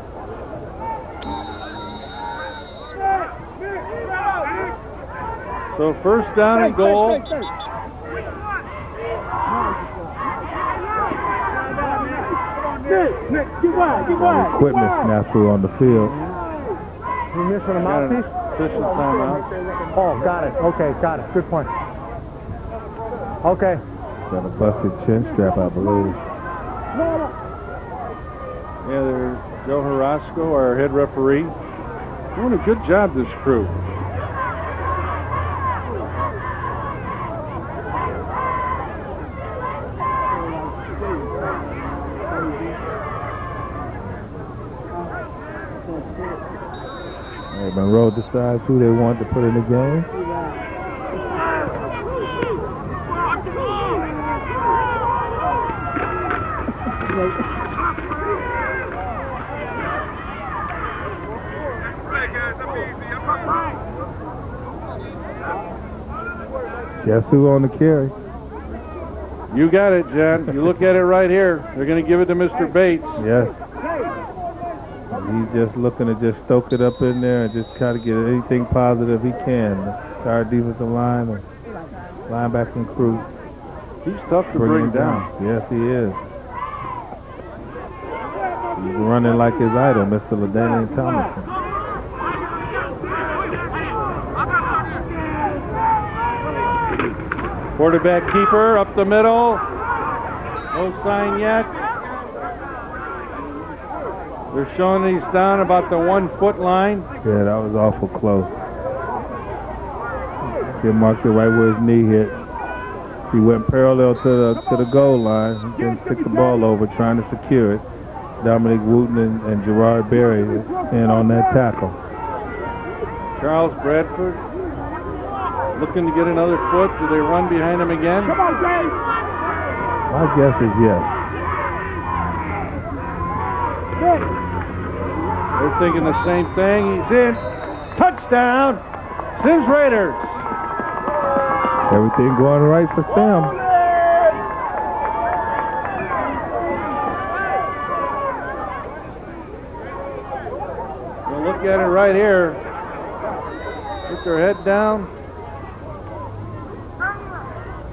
So first down and goal. Equipment snafu on the field. You missing a mouthpiece? Official timeout. Oh, got it. Okay, got it. Good point. Okay. Got a busted chin strap, I believe. Yeah, there's Joe Harasco, our head referee. Doing a good job, this crew. Monroe decides who they want to put in the game. Guess who on the carry? You got it, John. You look at it right here. They're going to give it to Mr. Bates. Yes. He's just looking to just stoke it up in there and just try to get anything positive he can. Our defensive line and linebacking crew. He's tough to bring down. Yes, he is. He's running like his idol, Mr. LaDainian Thomason. Quarterback keeper up the middle. No sign yet. They're showing he's down about the 1 foot line. Yeah, that was awful close. He marked it right where his knee hit. He went parallel to the goal line. He didn't stick the ball over trying to secure it. Dominic Wooten and Gerard Berry in on that tackle. Charles Bradford looking to get another foot. Do they run behind him again? My guess is yes. They're thinking the same thing. He's in. Touchdown, Sims Raiders. Everything going right for Sam. We'll look at it right here. Put their head down.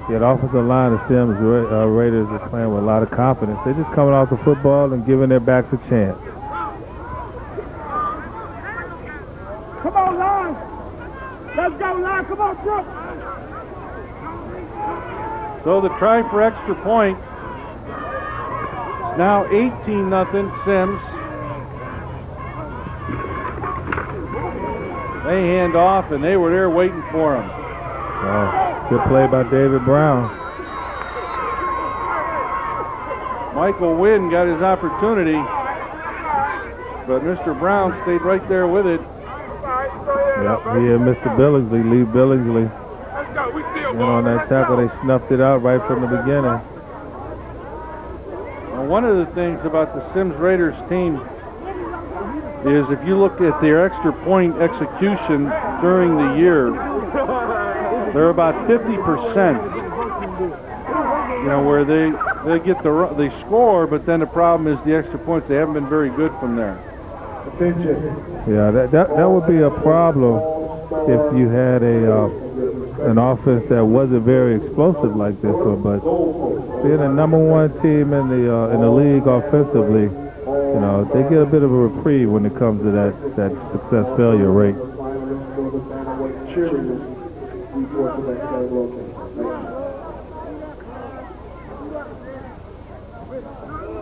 Yeah, the offensive line of Sims Raiders are playing with a lot of confidence. They're just coming off the football and giving their backs a chance. Come on, line. Let's go, line. Come on, Brooke. So the try for extra point. Now 18-0 Sims. They hand off, and they were there waiting for him. Good play by David Brown. Michael Wynn got his opportunity, but Mr. Brown stayed right there with it. Yep, he and Mr. Billingsley, Lee Billingsley. And on that tackle, they snuffed it out right from the beginning. Well, one of the things about the Sims Raiders team is if you look at their extra point execution during the year, they're about 50%. You know, where they get they score, but then the problem is the extra points. They haven't been very good from there. Yeah, that would be a problem if you had an offense that wasn't very explosive like this one. But being a #1 team in the league offensively, you know, they get a bit of a reprieve when it comes to that success failure rate.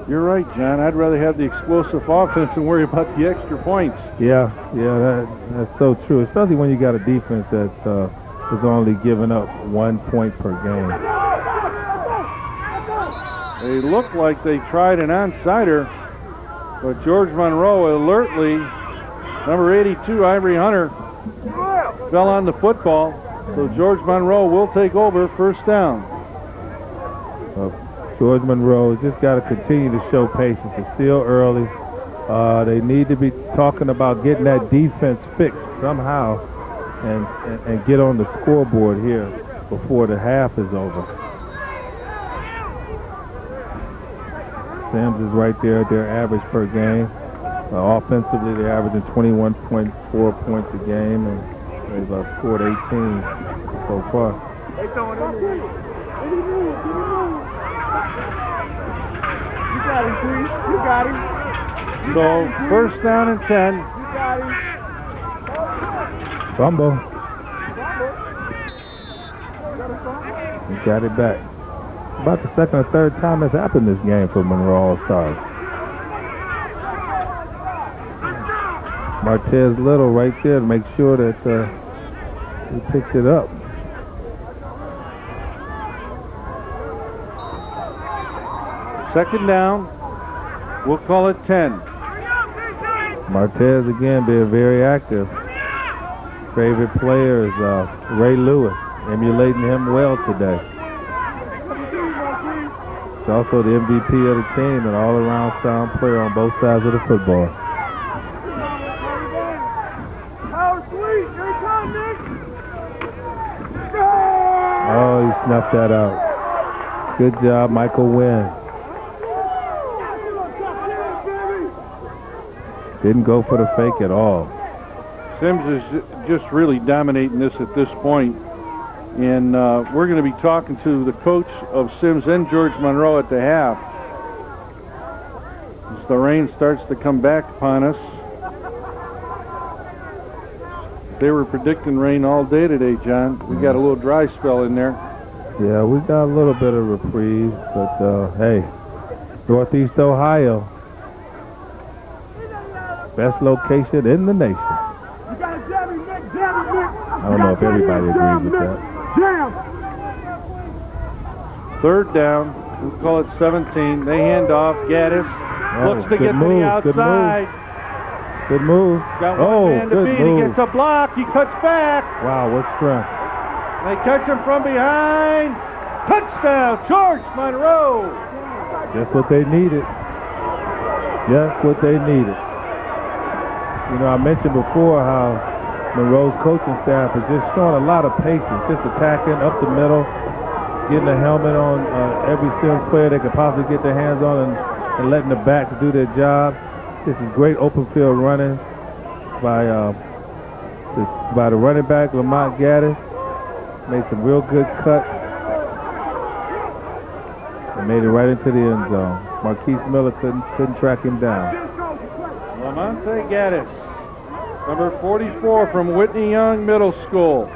You're right, John. I'd rather have the explosive offense than worry about the extra points. Yeah, that's so true. Especially when you got a defense that's is only giving up 1 point per game. They look like they tried an onside-er, but George Monroe alertly, number 82, Ivory Hunter, fell on the football. So George Monroe will take over, first down. George Monroe just got to continue to show patience. It's still early. They need to be talking about getting that defense fixed somehow and get on the scoreboard here before the half is over. Sims is right there at their average per game. Offensively, they're averaging 21.4 points a game, and they've scored 18 so far. They throwing it in. You got him, Chris. You got him. So first down and 10. You got him. Fumble. He got it back. About the second or third time that's happened this game for Monroe All-Stars. Martez Little right there to make sure that he picks it up. Second down. We'll call it 10. Martez again being very active. Favorite player is Ray Lewis, emulating him well today. He's also the MVP of the team and all-around sound player on both sides of the football. Oh, he snuffed that out. Good job, Michael Wynn. Didn't go for the fake at all. Sims is just really dominating this at this point. And we're going to be talking to the coach of Sims and George Monroe at the half. As the rain starts to come back upon us. They were predicting rain all day today, John. We got a little dry spell in there. Yeah, we got a little bit of reprieve, but hey, Northeast Ohio, best location in the nation. I don't know if everybody agrees with that. Third down. We'll call it 17. They hand off. Gaddis looks to get to the outside. Good move. Got one man to beat. Move. He gets a block. He cuts back. Wow, what strength. They catch him from behind. Touchdown, George Monroe. Just what they needed. Just what they needed. You know, I mentioned before how Monroe's coaching staff is just showing a lot of patience, just attacking up the middle, getting a helmet on every Sims player they could possibly get their hands on and letting the backs do their job. This is great open field running by the running back, Lamont Gaddis. Made some real good cuts. And made it right into the end zone. Marquise Miller couldn't track him down. Lamonte Gaddis, number 44 from Whitney Young Middle School.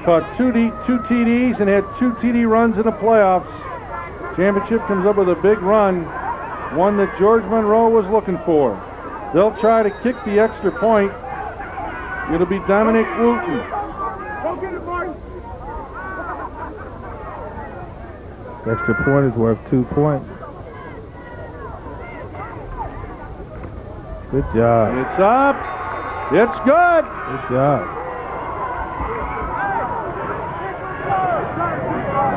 Caught two TDs and had 2 TD runs in the playoffs. Championship comes up with a big run, one that George Monroe was looking for. They'll try to kick the extra point. It'll be Dominic Wooten. Extra point is worth 2 points. Good job. It's up. It's good. Good job.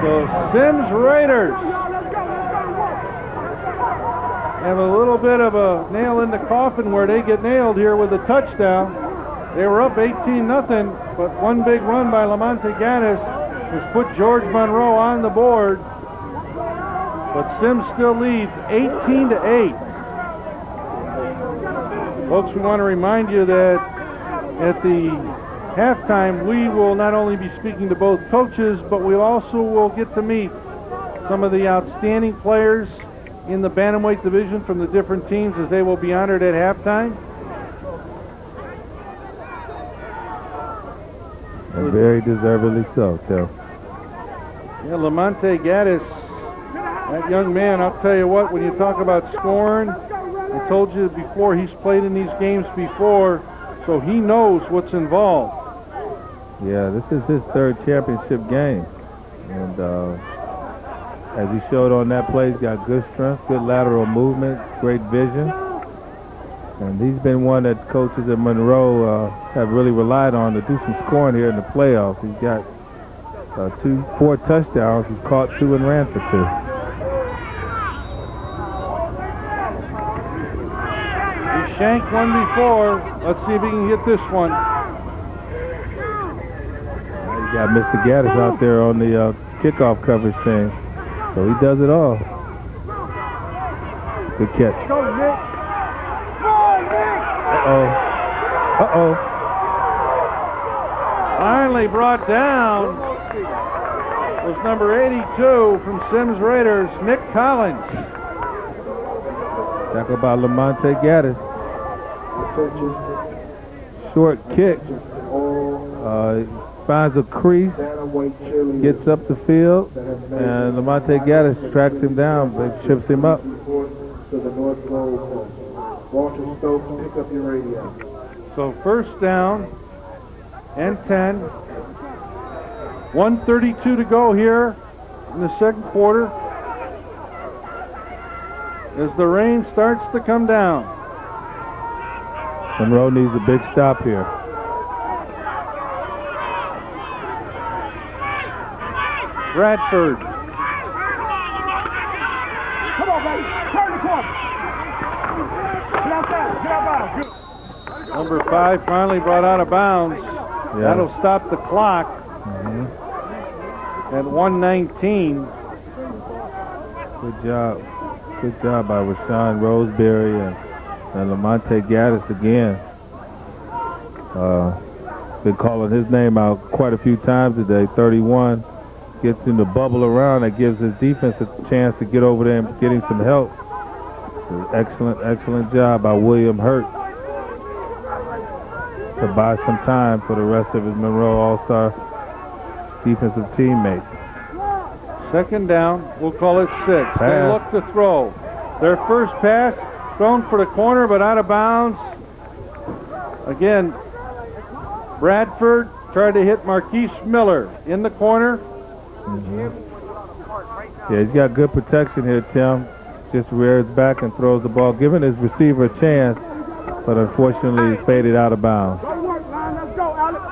So Sims Raiders have a little bit of a nail in the coffin where they get nailed here with a touchdown. They were up 18-0, but one big run by Lamonte Gaddis has put George Monroe on the board. But Sims still leads 18-8. Folks, we want to remind you that at the halftime, we will not only be speaking to both coaches, but we also will get to meet some of the outstanding players in the bantamweight division from the different teams as they will be honored at halftime. And very deservedly so, too. Yeah, Lamonte Gaddis, that young man, I'll tell you what, when you talk about scoring, I told you before, he's played in these games before, so he knows what's involved. Yeah, this is his third championship game. And as he showed on that play, he's got good strength, good lateral movement, great vision. And he's been one that coaches at Monroe have really relied on to do some scoring here in the playoffs. He's got 4 touchdowns. He's caught 2 and ran for 2. He shanked one before. Let's see if he can get this one. You got Mr. Gaddis out there on the kickoff coverage team. So he does it all. Good catch. Go, Nick. Uh-oh. Uh-oh. Finally brought down was number 82 from Sims Raiders, Nick Collins. Tackled by Lamonte Gaddis. Short kick. Finds a crease, gets up the field, and Lamonte Gaddis tracks him down, but chips him up. So first down and 10. 1:32 to go here in the second quarter as the rain starts to come down. Monroe needs a big stop here. Bradford. Come on, baby. Turn the corner. Get outside. Get outside. Good. Number 5 finally brought out of bounds. Yeah. That'll stop the clock at 1:19. Good job. Good job by Rashawn Roseberry and Lamonte Gaddis again. Been calling his name out quite a few times today. 31. Gets him to bubble around. That gives his defense a chance to get over there and get him some help. Excellent job by William Hurt to buy some time for the rest of his Monroe All-Star defensive teammates. Second down, we'll call it 6. They Pass. look to throw. Their first pass thrown for the corner, but out of bounds. Again, Bradford tried to hit Marquise Miller in the corner. Yeah, he's got good protection here, Tim. Just rears back and throws the ball, giving his receiver a chance, but unfortunately faded out of bounds. Go work, line. Let's go, Alex.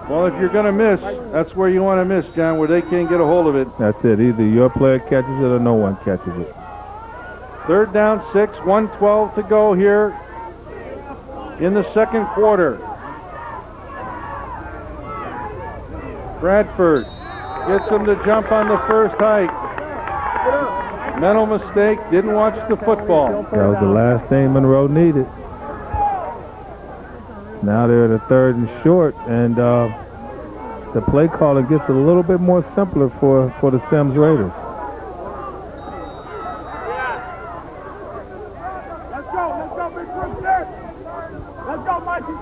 Well, if you're going to miss, that's where you want to miss, John, where they can't get a hold of it. That's it. Either your player catches it or no one catches it. Third down, 6, 1:12 to go here in the second quarter. Bradford gets him to jump on the first hike. Mental mistake, didn't watch the football. That was the last thing Monroe needed. Now they're at a 3rd and short, and the play calling gets a little bit more simpler for the Sims Raiders. Let's go, big quick. Let's go, Mikey.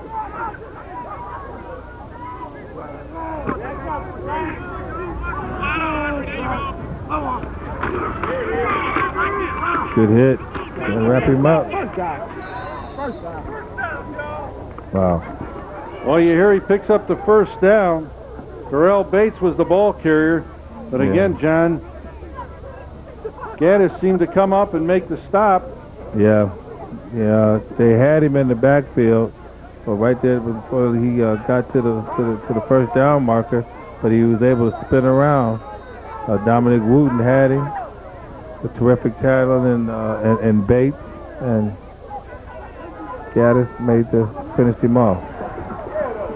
Good hit. Gonna wrap him up. First down. Wow. Well, you hear he picks up the first down. Terrell Bates was the ball carrier. But again, John, Gaddis seemed to come up and make the stop. Yeah. They had him in the backfield, but right there before he got to the first down marker, but he was able to spin around. Dominic Wooten had him. A terrific tackle and Bates, and Gaddis finished him off.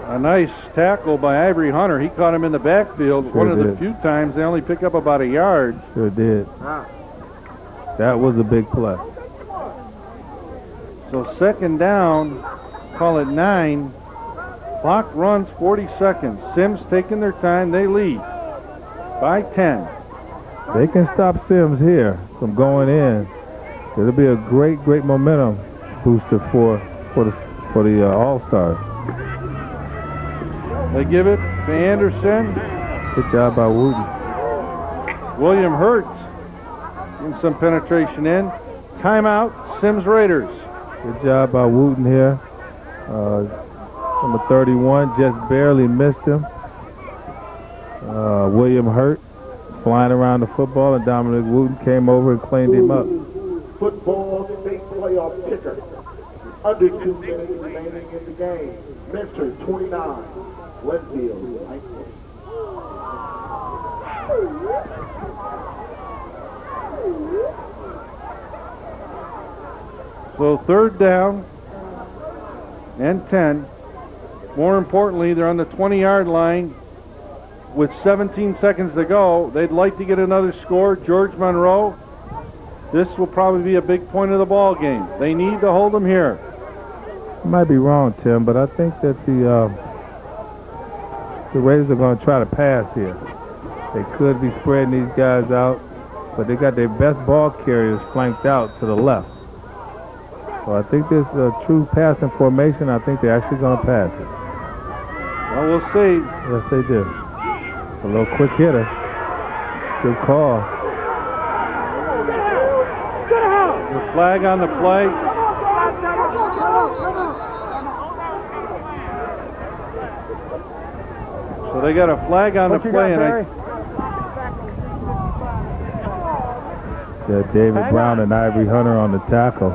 A nice tackle by Ivory Hunter. He caught him in the backfield. Sure One of the did. few times they only pick up about a yard. Sure did. That was a big play. So second down, call it 9. Clock runs 40 seconds. Sims taking their time. They lead by 10. They can stop Sims here from going in. It'll be a great momentum booster for the All-Stars. They give it to Anderson. Good job by Wooten. William Hurt getting some penetration in. Timeout, Sims Raiders. Good job by Wooten here. Number 31 just barely missed him. William Hurt flying around the football, and Dominic Wooten came over and cleaned him up. Football state playoff kicker. Under 2 minutes remaining in the game. Mentor 29. Westfield 19. So 3rd down and 10. More importantly, they're on the 20-yard line with 17 seconds to go. They'd like to get another score. George Monroe, this will probably be a big point of the ball game. They need to hold them here. I might be wrong, Tim, but I think that the Raiders are going to try to pass here. They could be spreading these guys out, but they got their best ball carriers flanked out to the left. So I think this is a true passing formation. I think they're actually going to pass it. Well, we'll see. Yes, they do. A little quick hitter. Good call. The flag on the play. So they got a flag on the play, and David Brown and Ivory Hunter on the tackle.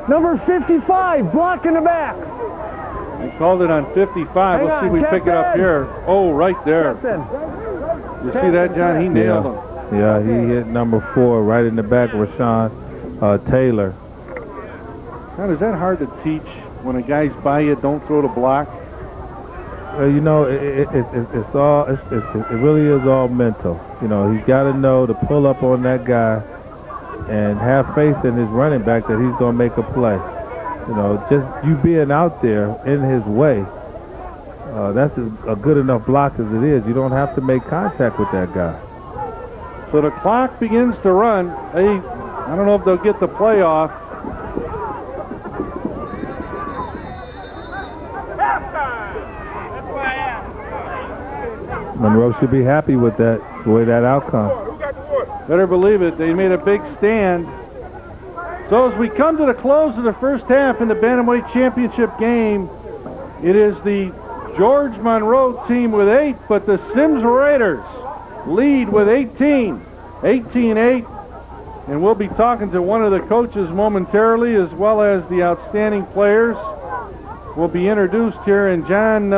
Number 55, block in the back. They called it on 55. Let's see if we pick it up here. Oh, right there. You see that, John? He nailed him. Yeah, he hit number 4 right in the back, Rashawn Taylor. God, is that hard to teach when a guy's by you, don't throw the block? You know, it really is all mental. You know, he's got to know to pull up on that guy and have faith in his running back that he's going to make a play. You know, just you being out there in his way, that's a good enough block as it is. You don't have to make contact with that guy. So the clock begins to run. I don't know if they'll get the play off. Monroe should be happy with that, the way that outcome. Better believe it. They made a big stand. So as we come to the close of the first half in the Bantamweight Championship game, it is the George Monroe team with 8, but the Sims Raiders lead with 18. 18-8. And we'll be talking to one of the coaches momentarily, as well as the outstanding players will be introduced here. And John,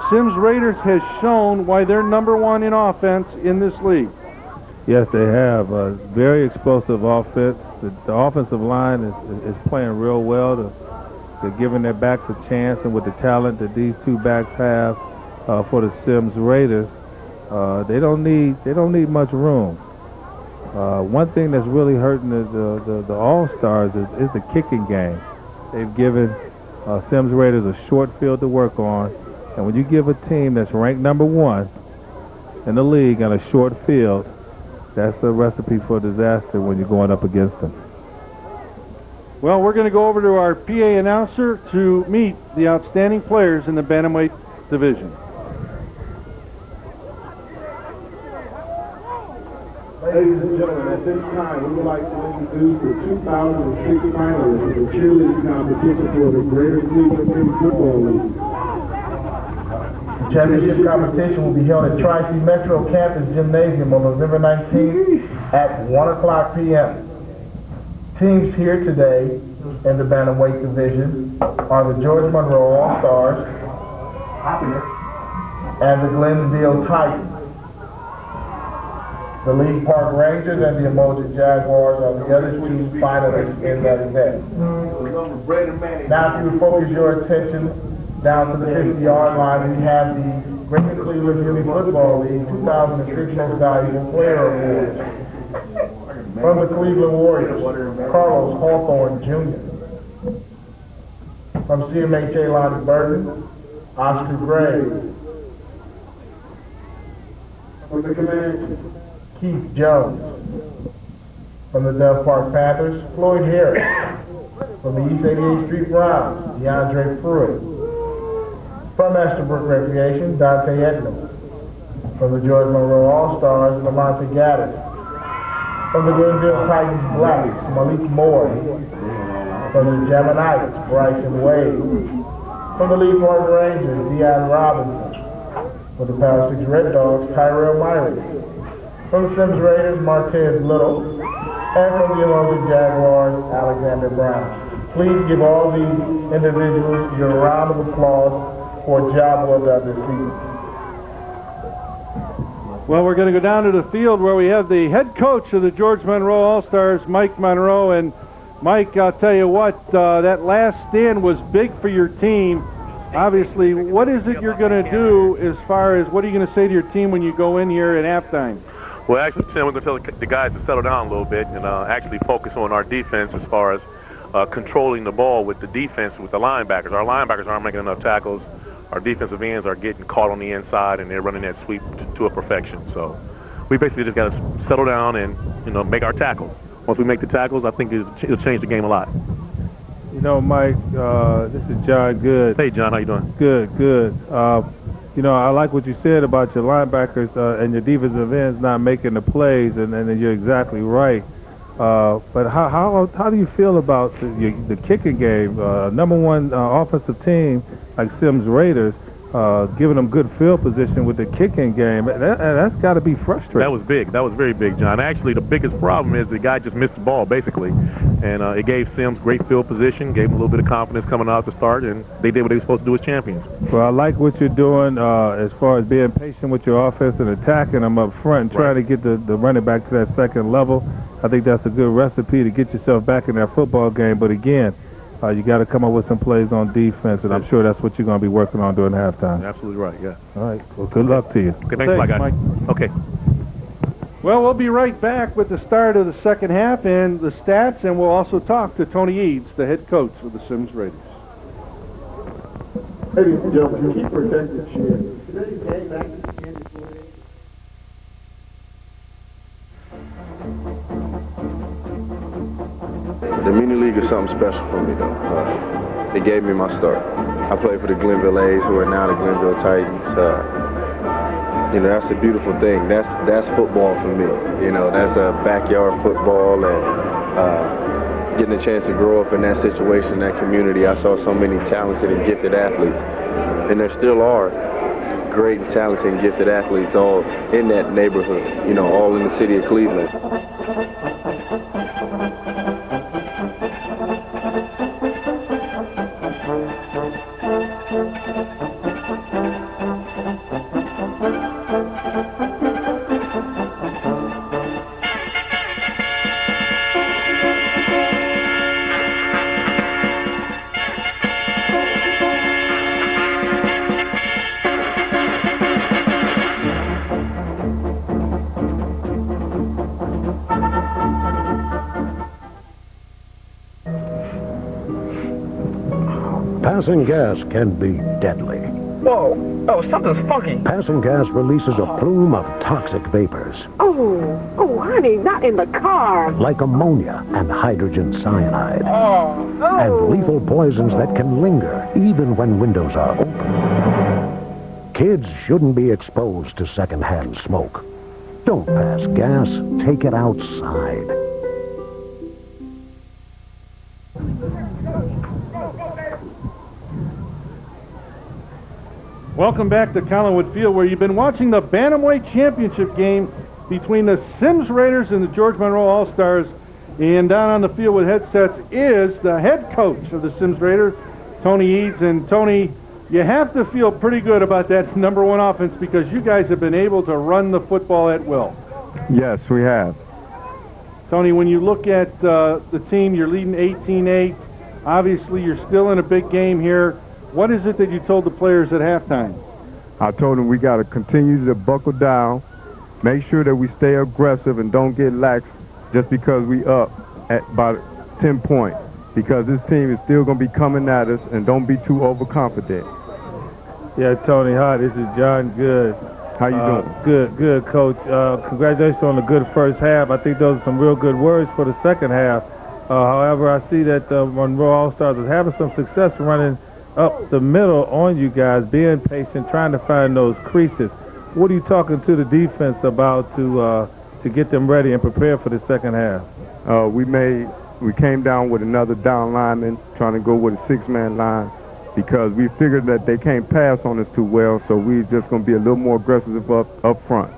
Sims Raiders has shown why they're #1 in offense in this league. Yes, they have a very explosive offense. The offensive line is playing real well. They're giving their backs a chance, and with the talent that these two backs have for the Sims Raiders, they don't need much room. One thing that's really hurting the All-Stars is the kicking game. They've given Sims Raiders a short field to work on, and when you give a team that's ranked #1 in the league on a short field, that's a recipe for disaster when you're going up against them. Well, we're going to go over to our PA announcer to meet the outstanding players in the Bantamweight division. Ladies and gentlemen, at this time, we would like to introduce the 2006 finalists of the cheerleading competition for the Greater Cleveland City Football League. The championship competition will be held at Tri-C Metro Campus Gymnasium on November 19th at 1:00 p.m. Teams here today in the Bantamweight division are the George Monroe All-Stars and the Glendale Titans. The League Park Rangers and the Emoji Jaguars are the other two finalists in that event. Now, if you would focus your attention down to the 50-yard line, we have the Greater Cleveland City Football League 2006 Most Valuable Player Awards. From the Cleveland Warriors, Carlos Hawthorne Jr. From CMHA Lonnie Burton, Oscar Gray. From the Command, Keith Jones. From the Dove Park Panthers, Floyd Harris. From the East 88th Street Browns, DeAndre Pruitt. From Estabrook Recreation, Dante Edmonds. From the George Monroe All-Stars, Lamonte Gaddis. From the Glendale Titans Blacks, Malik Moore. From the Geminites, Bryson Wade. From the Lee Park Rangers, Deion Robinson. For the Power 6 Red Dogs, Tyrell Myrie. From the Sims Raiders, Martez Little. And from the Emoji Jaguars, Alexander Brown. Please give all these individuals your round of applause for a job well done this season. Well, we're going to go down to the field where we have the head coach of the George Monroe All-Stars, Mike Monroe. And Mike, I'll tell you what, that last stand was big for your team. Obviously, what is it you're going to do as far as what are you going to say to your team when you go in here at halftime? Well, actually, Tim, we're going to tell the guys to settle down a little bit and actually focus on our defense as far as controlling the ball with the defense, with the linebackers. Our linebackers aren't making enough tackles. Our defensive ends are getting caught on the inside, and they're running that sweep to a perfection. So we basically just got to settle down and, make our tackles. Once we make the tackles, I think it'll change the game a lot. Mike, this is John Good. Hey, John, how you doing? Good, good. I like what you said about your linebackers and your defensive ends not making the plays, and you're exactly right. But how do you feel about the kicking game? Number one offensive team like Sims Raiders, giving them good field position with the kicking game. That's got to be frustrating. That was big. That was very big, John. Actually, the biggest problem is the guy just missed the ball, basically. And it gave Sims great field position, gave them a little bit of confidence coming out to start, and they did what they were supposed to do as champions. Well, I like what you're doing as far as being patient with your offense and attacking them up front and trying to get the running back to that second level. I think that's a good recipe to get yourself back in that football game. But again, you got to come up with some plays on defense, and I'm sure that's what you're going to be working on during halftime. You're absolutely right, yeah. All right. Well, good luck to you. Okay, thanks a lot, guys. Mike. Okay. Well, we'll be right back with the start of the second half and the stats, and we'll also talk to Tony Eads, the head coach of the Sims Raiders. Ladies and gentlemen, keep protected cheer. The Muny League is something special for me, though. It gave me my start. I played for the Glenville A's, who are now the Glenville Titans. That's a beautiful thing. That's football for me. That's a backyard football, and getting a chance to grow up in that situation, that community. I saw so many talented and gifted athletes, and there still are great and talented and gifted athletes all in that neighborhood, all in the city of Cleveland. Passing gas can be deadly. Whoa, oh, something's funky. Passing gas releases a plume of toxic vapors. Oh, honey, not in the car. Like ammonia and hydrogen cyanide. Oh. And lethal poisons that can linger even when windows are open. Kids shouldn't be exposed to secondhand smoke. Don't pass gas, take it outside. Welcome back to Collinwood Field, where you've been watching the Bantamweight Championship game between the Sims Raiders and the George Monroe All-Stars. And down on the field with headsets is the head coach of the Sims Raiders, Tony Eads. And Tony, you have to feel pretty good about that number one offense because you guys have been able to run the football at will. Yes, we have. Tony, when you look at the team, you're leading 18-8. Obviously, you're still in a big game here. What is it that you told the players at halftime? I told them we got to continue to buckle down, make sure that we stay aggressive and don't get lax just because we up at about 10 points. Because this team is still going to be coming at us, and don't be too overconfident. Yeah, Tony, hi, this is John Good. How you doing? Good, Coach. Congratulations on the good first half. I think those are some real good words for the second half. However, I see that Monroe All-Stars is having some success running up the middle on you guys, being patient, trying to find those creases. What are you talking to the defense about to get them ready and prepare for the second half? We came down with another down lineman, trying to go with a 6-man line. because we figured that they can't pass on us too well, so we're just going to be a little more aggressive up front.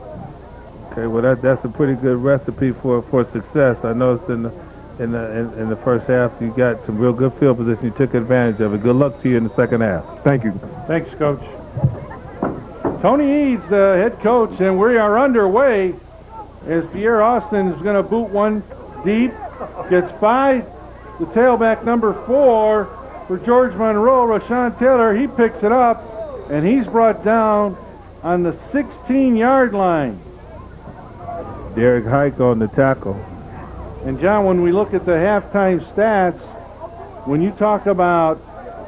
Okay, well that's a pretty good recipe for success. I noticed in the first half you got some real good field position. You took advantage of it. Good luck to you in the second half. Thank you. Thanks, Coach. Tony Eads, the head coach, and we are underway as Pierre Austin is going to boot one deep. Gets by the tailback number 4 for George Monroe. Rashawn Taylor, he picks it up, and he's brought down on the 16-yard line. Derek Hike on the tackle. And John, when we look at the halftime stats, when you talk about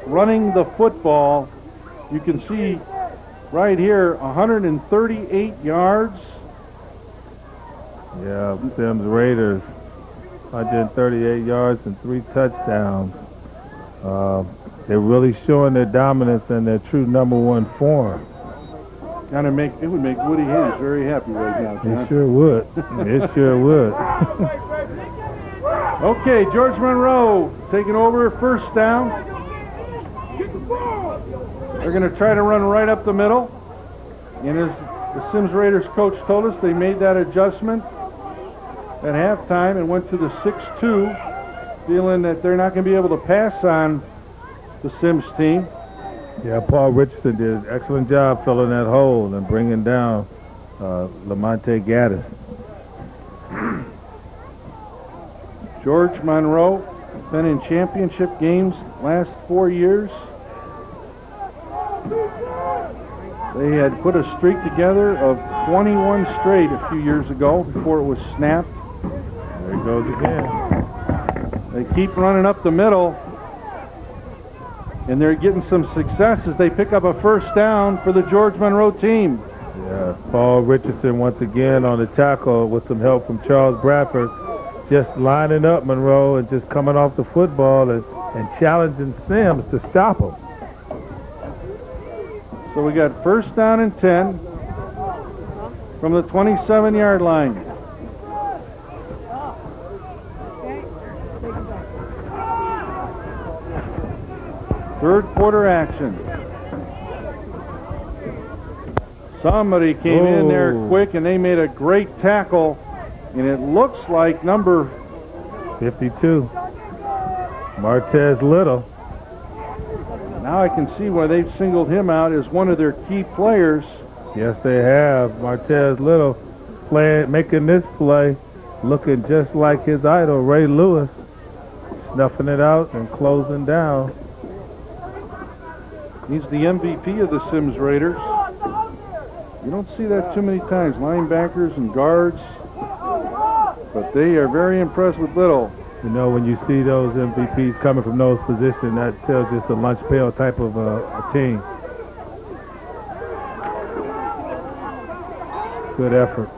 running the football, you can see right here 138 yards. Yeah, Sims Raiders, 138 yards and 3 touchdowns. They're really showing their dominance and their true #1 form. It would make Woody Hayes very happy right now, John. It sure would. It sure would. Okay, George Monroe taking over, first down. They're going to try to run right up the middle. And as the Sims Raiders coach told us, they made that adjustment at halftime and went to the 6-2, feeling that they're not going to be able to pass on the Sims team. Yeah, Paul Richardson did an excellent job filling that hole and bringing down Lamonte Gaddis. George Monroe been in championship games last 4 years. They had put a streak together of 21 straight a few years ago before it was snapped. There he goes again. They keep running up the middle, and they're getting some success as they pick up a first down for the George Monroe team. Yeah, Paul Richardson once again on the tackle with some help from Charles Bradford, just lining up Monroe and just coming off the football and challenging Sims to stop him. So we got first down and 10 from the 27-yard line. Third quarter action. Somebody came in there quick, and they made a great tackle, and it looks like number 52, Martez Little. Now I can see why they've singled him out as one of their key players. Yes, they have. Martez Little making this play, looking just like his idol, Ray Lewis, snuffing it out and closing down. He's the MVP of the Sims Raiders. You don't see that too many times, linebackers and guards, but they are very impressed with Little. You know, when you see those MVPs coming from those positions, that tells you it's a lunch pail type of a team. Good effort.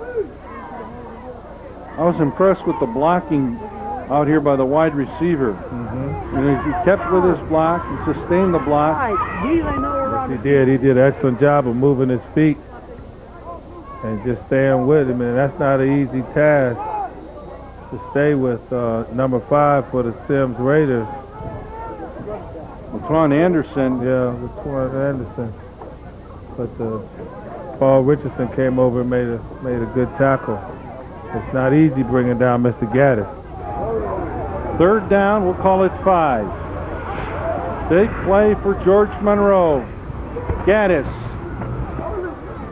I was impressed with the blocking out here by the wide receiver. And he kept with his block, he sustained the block. Yes, he did. He did an excellent job of moving his feet and just staying with him. And that's not an easy task to stay with number 5 for the Sims Raiders. Laquan Anderson. Yeah, Laquan Anderson. But Paul Richardson came over and made a good tackle. It's not easy bringing down Mr. Gaddis. Third down, we'll call it 5. Big play for George Monroe. Gaddis.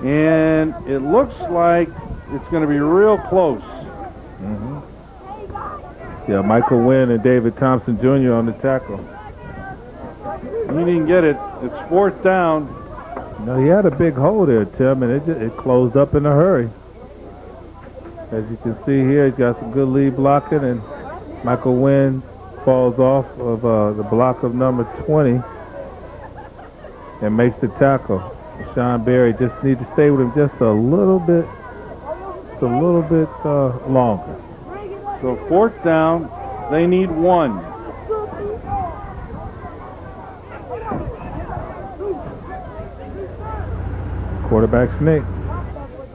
And it looks like it's going to be real close. Yeah, Michael Wynn and David Thompson Jr. on the tackle. He didn't get it. It's fourth down. No, he had a big hole there, Tim, and it closed up in a hurry. As you can see here, he's got some good lead blocking, and Michael Wynn falls off of the block of number 20 and makes the tackle. Sean Berry just needs to stay with him just a little bit longer. So fourth down, they need 1. Quarterback sneak.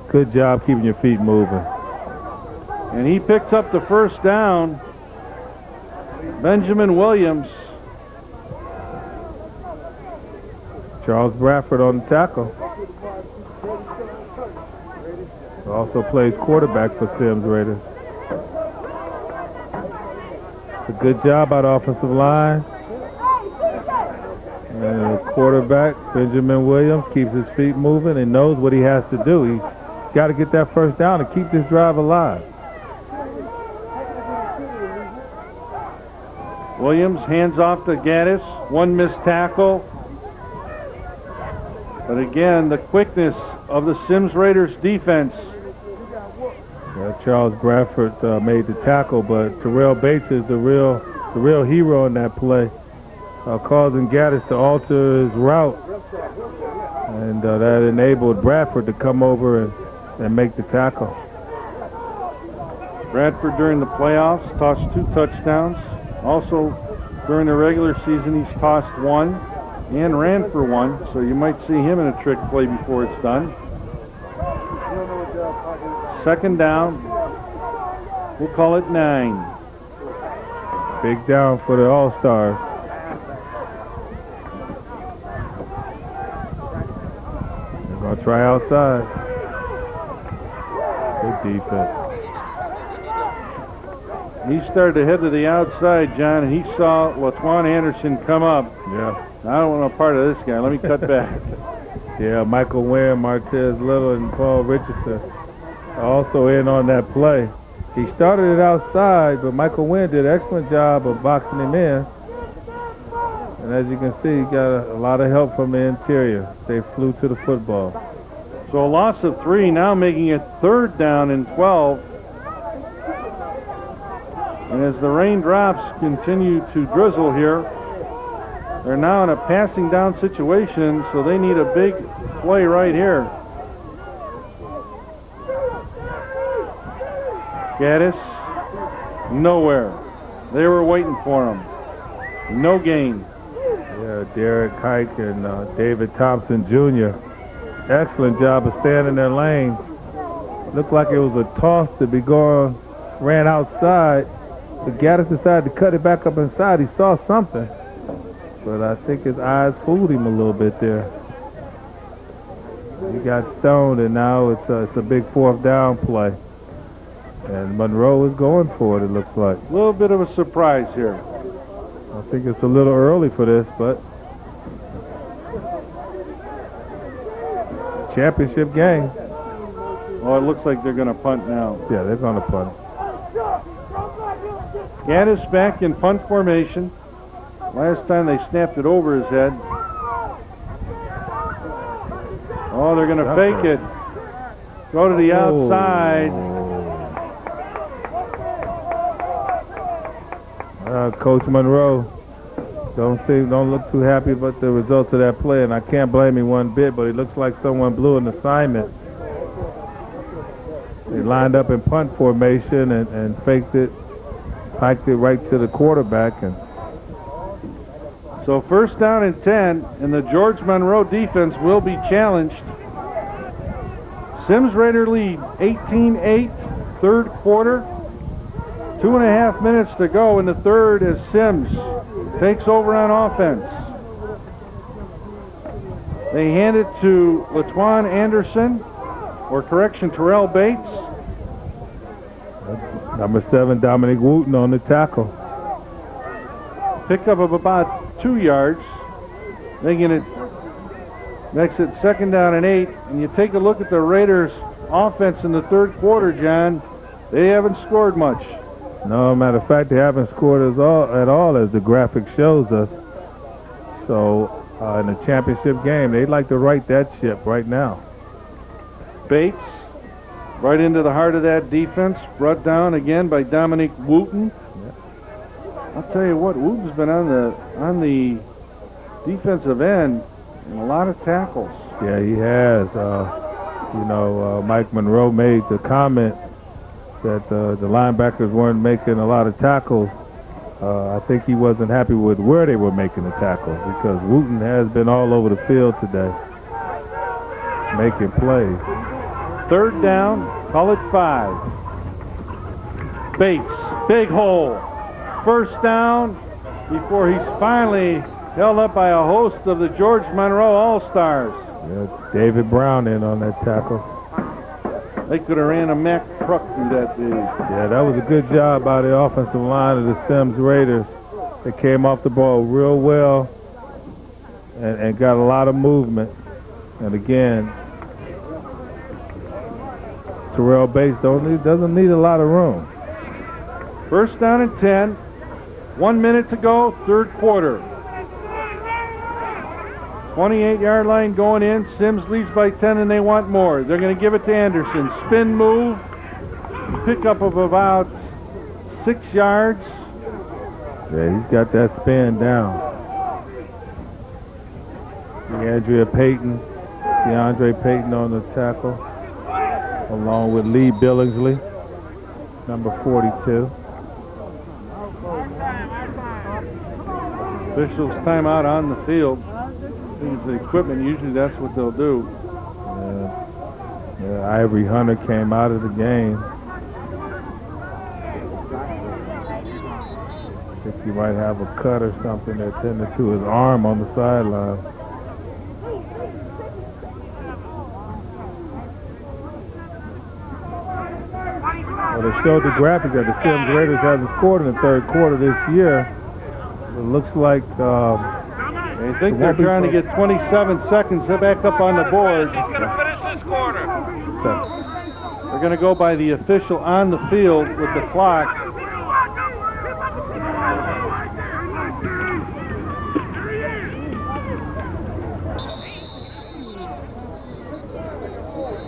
Good job keeping your feet moving. And he picks up the first down. Benjamin Williams. Charles Bradford on the tackle. Also plays quarterback for Sims Raiders. It's a good job by the offensive line. And the quarterback, Benjamin Williams, keeps his feet moving and knows what he has to do. He's got to get that first down and keep this drive alive. Williams hands off to Gaddis. One missed tackle. But again, the quickness of the Sims Raiders defense. Yeah, Charles Bradford made the tackle, but Terrell Bates is the real hero in that play, causing Gaddis to alter his route, and that enabled Bradford to come over and make the tackle. Bradford during the playoffs tossed 2 touchdowns. Also during the regular season he's tossed 1 and ran for 1, so you might see him in a trick play before it's done. Second down, we'll call it 9. Big down for the All-Stars. They're going to try outside. Good defense. He started to head to the outside, John, and he saw Laquan Anderson come up. Yeah. I don't want no part of this guy. Let me cut back. Yeah, Michael Wynn, Martez Little, and Paul Richardson also in on that play. He started it outside, but Michael Wynn did an excellent job of boxing him in. And as you can see, he got a lot of help from the interior. They flew to the football. So a loss of 3, now making it 3rd down and 12. And as the raindrops continue to drizzle here, they're now in a passing down situation, so they need a big play right here. Gaddis, nowhere. They were waiting for him. No gain. Yeah, Derek Hike and David Thompson Jr. Excellent job of staying in their lane. Looked like it was a toss to be going, ran outside. But Gaddis decided to cut it back up inside. He saw something. But I think his eyes fooled him a little bit there. He got stoned, and now it's a big 4th down play. And Monroe is going for it, it looks like. A little bit of a surprise here. I think it's a little early for this, but championship game. Oh, it looks like they're going to punt now. Yeah, they're going to punt. Gaddis back in punt formation. Last time they snapped it over his head. Oh, they're going to fake it. Go to the outside. Coach Monroe don't look too happy about the results of that play, and I can't blame him one bit, but it looks like someone blew an assignment. They lined up in punt formation and faked it, hiked it right to the quarterback. And so 1st down and 10, and the George Monroe defense will be challenged. Sims Raider lead 18-8, 3rd quarter. 2.5 minutes to go in the 3rd as Sims takes over on offense. They hand it to Laquan Anderson, or correction, Terrell Bates. Number 7, Dominic Wooten on the tackle. Pickup of about 2 yards. Making it, makes it 2nd down and 8. And you take a look at the Raiders' offense in the 3rd quarter, John. They haven't scored much. No, matter of fact, they haven't scored at all, as the graphic shows us. So, in the championship game, they'd like to right that ship right now. Bates, right into the heart of that defense, brought down again by Dominic Wooten. I'll tell you what, Wooten's been on the defensive end in a lot of tackles. Yeah, he has. Mike Monroe made the comment that the linebackers weren't making a lot of tackles. I think he wasn't happy with where they were making the tackles, because Wooten has been all over the field today, making plays. 3rd down, call it 5. Bates, big hole. 1st down before he's finally held up by a host of the George Monroe All-Stars. Yeah, David Brown in on that tackle. They could have ran a Mack truck through that dude. Yeah, that was a good job by the offensive line of the Sims Raiders. They came off the ball real well and got a lot of movement. And again, Terrell Bates doesn't need a lot of room. First down and 10. 1 minute to go, third quarter. 28-yard line going in. Sims leads by 10 and they want more. They're going to give it to Anderson. Spin move. Pickup of about 6 yards. Yeah, he's got that spin down. DeAndre Payton on the tackle, along with Lee Billingsley, number 42. Officials timeout on the field. I think it's the equipment. Usually that's what they'll do. Yeah, Ivory Hunter came out of the game. I think he might have a cut or something that tended to his arm on the sideline. Well, they showed the graphic that the Sims Raiders haven't scored in the third quarter this year. It looks like they think they're trying to get 27 seconds back up on the board. He's going to finish this quarter. They're going to go by the official on the field with the clock.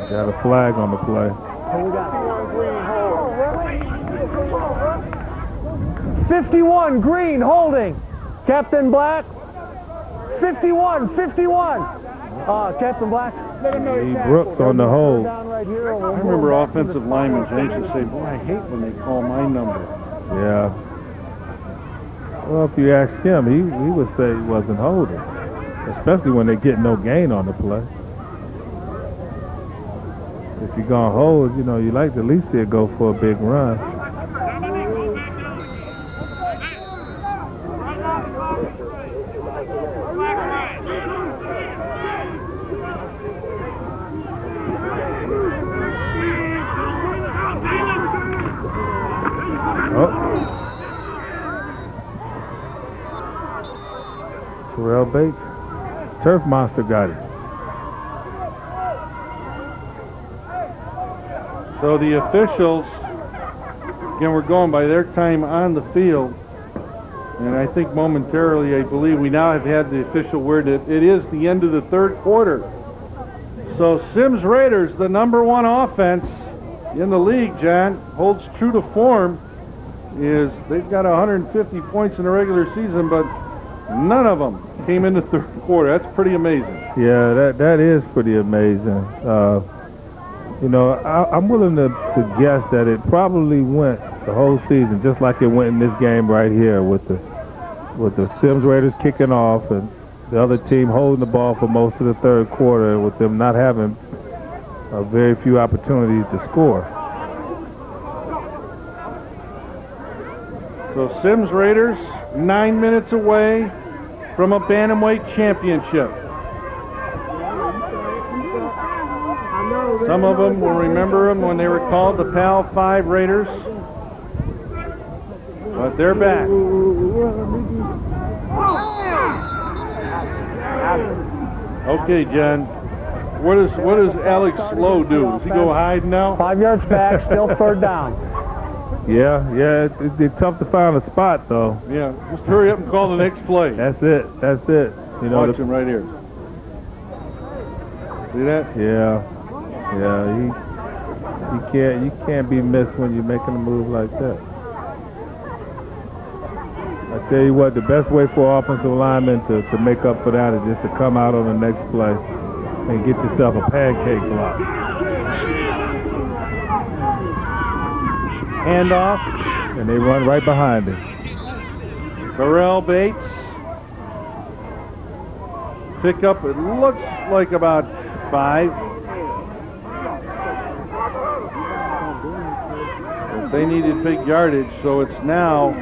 Got a flag on the play. 51, green, holding. Captain Black. 51. Captain Black. Lee Brooks on the hold. I remember offensive linemen used to say, boy, I hate when they call my number. Yeah. Well, if you ask him, he would say he wasn't holding, especially when they get no gain on the play. If you're going to hold, you know, you like to at least see it go for a big run. Terrell Bates, Turf Monster got it. So the officials, again, we're going by their time on the field. And I think momentarily, I believe we now have had the official word that it is the end of the third quarter. So Sims Raiders, the #1 offense in the league, John, holds true to form. Is they've got 150 points in the regular season, but none of them came in the third quarter. That's pretty amazing. Yeah, that is pretty amazing. You know, I'm willing to guess that it probably went the whole season just like it went in this game right here with the Sims Raiders kicking off and the other team holding the ball for most of the third quarter with them not having very few opportunities to score. So Sims Raiders 9 minutes away from a Bantamweight championship. Some of them will remember them when they were called the PAL 5 Raiders. But they're back. Okay, John. What does Alex Lowe do? Does he go hide now? 5 yards back, still third down. Yeah, it's tough to find a spot though. Yeah, just hurry up and call the next play. That's it. You know, watch him right here. See that? Yeah, you can't be missed when you're making a move like that. I tell you what, the best way for offensive linemen to make up for that is just to come out on the next play and get yourself a pancake block. Handoff. And they run right behind him. Terrell Bates. Pick up, it looks like about 5. But they needed big yardage, so it's now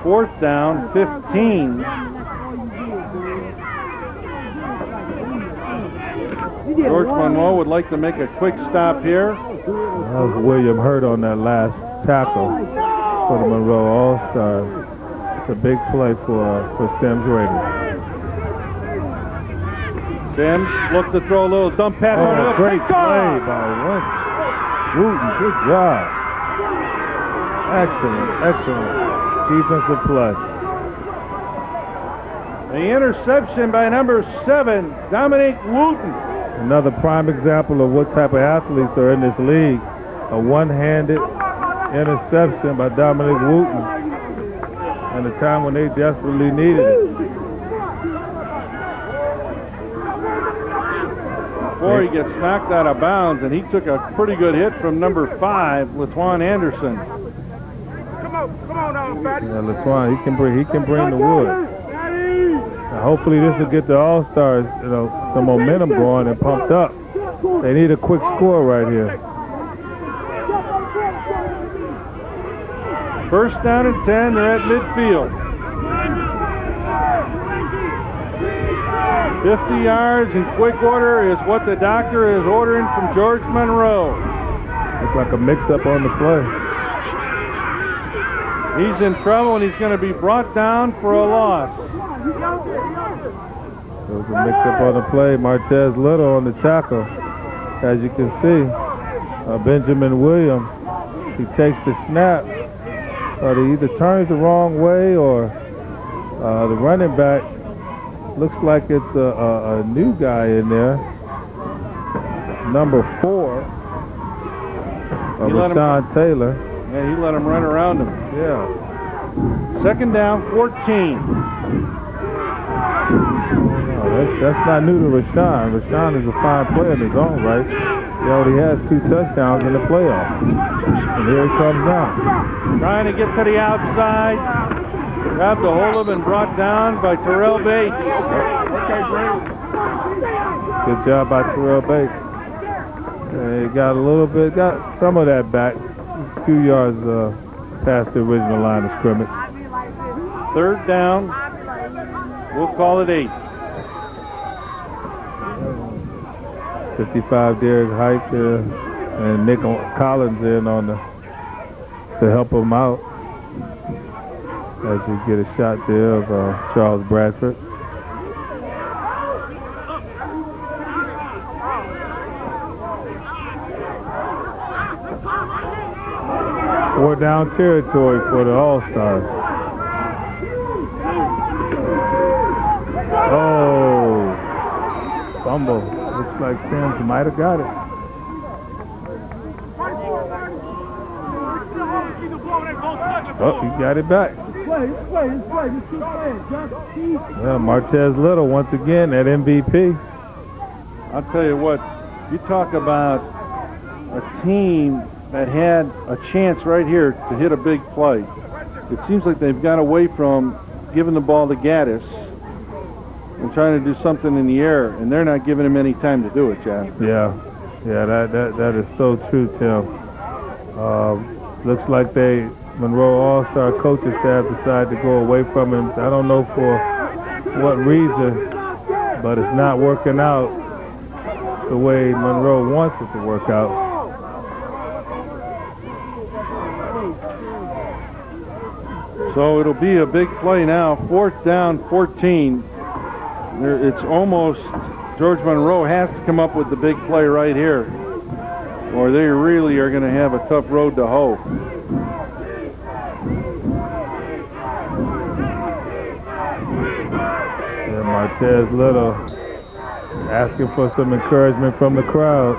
4th down, 15. Monroe would like to make a quick stop here. That was William Hurt on that last tackle for the Monroe All-Stars. It's a big play for Sims Raiders. Sims looked to throw a little dump pass. Oh, great play by Wooten. Good job. Excellent defensive play. The interception by number 7, Dominic Wooten. Another prime example of what type of athletes are in this league. A one-handed interception by Dominic Wooten at a time when they desperately needed it. Before he gets knocked out of bounds, and he took a pretty good hit from number 5, Laquan Anderson. Come on now, Fatty. Yeah, Laquan, he can bring the wood. Now, hopefully this will get the All-Stars, some momentum going and pumped up. They need a quick score right here. First down and 10, they're at midfield. 50 yards in quick order is what the doctor is ordering from George Monroe. Looks like a mix-up on the play. He's in trouble, and he's going to be brought down for a loss. There was a mix-up on the play. Martez Little on the tackle. As you can see, Benjamin Williams, he takes the snap, but he either turns the wrong way or the running back looks like it's a new guy in there. Number 4, Rashawn Taylor. Yeah, he let him run around him. Yeah. Second down, 14. That's not new to Rashawn. Rashawn is a fine player in his own right. He already has 2 touchdowns in the playoffs. And here he comes now. Trying to get to the outside. Grabbed a hold of and brought down by Terrell Bates. Good job by Terrell Bates. He got some of that back. A few yards past the original line of scrimmage. Third down. We'll call it 8. 55 Derek Hike and Nick Collins in on to help him out as you get a shot there of Charles Bradford. Four down territory for the All-Stars. Oh, fumble. Looks like Sims might have got it. Oh, he got it back. Well, Martez Little once again at MVP. I'll tell you what, you talk about a team that had a chance right here to hit a big play. It seems like they've got away from giving the ball to Gaddis and trying to do something in the air, and they're not giving him any time to do it, John. Yeah, that is so true, Tim. Looks like Monroe All-Star coaching staff decided to go away from him. I don't know for what reason, but it's not working out the way Monroe wants it to work out. So it'll be a big play now. Fourth down, 14. It's almost George Monroe has to come up with the big play right here, or they really are going to have a tough road to hoe. Yeah, Martez Little asking for some encouragement from the crowd.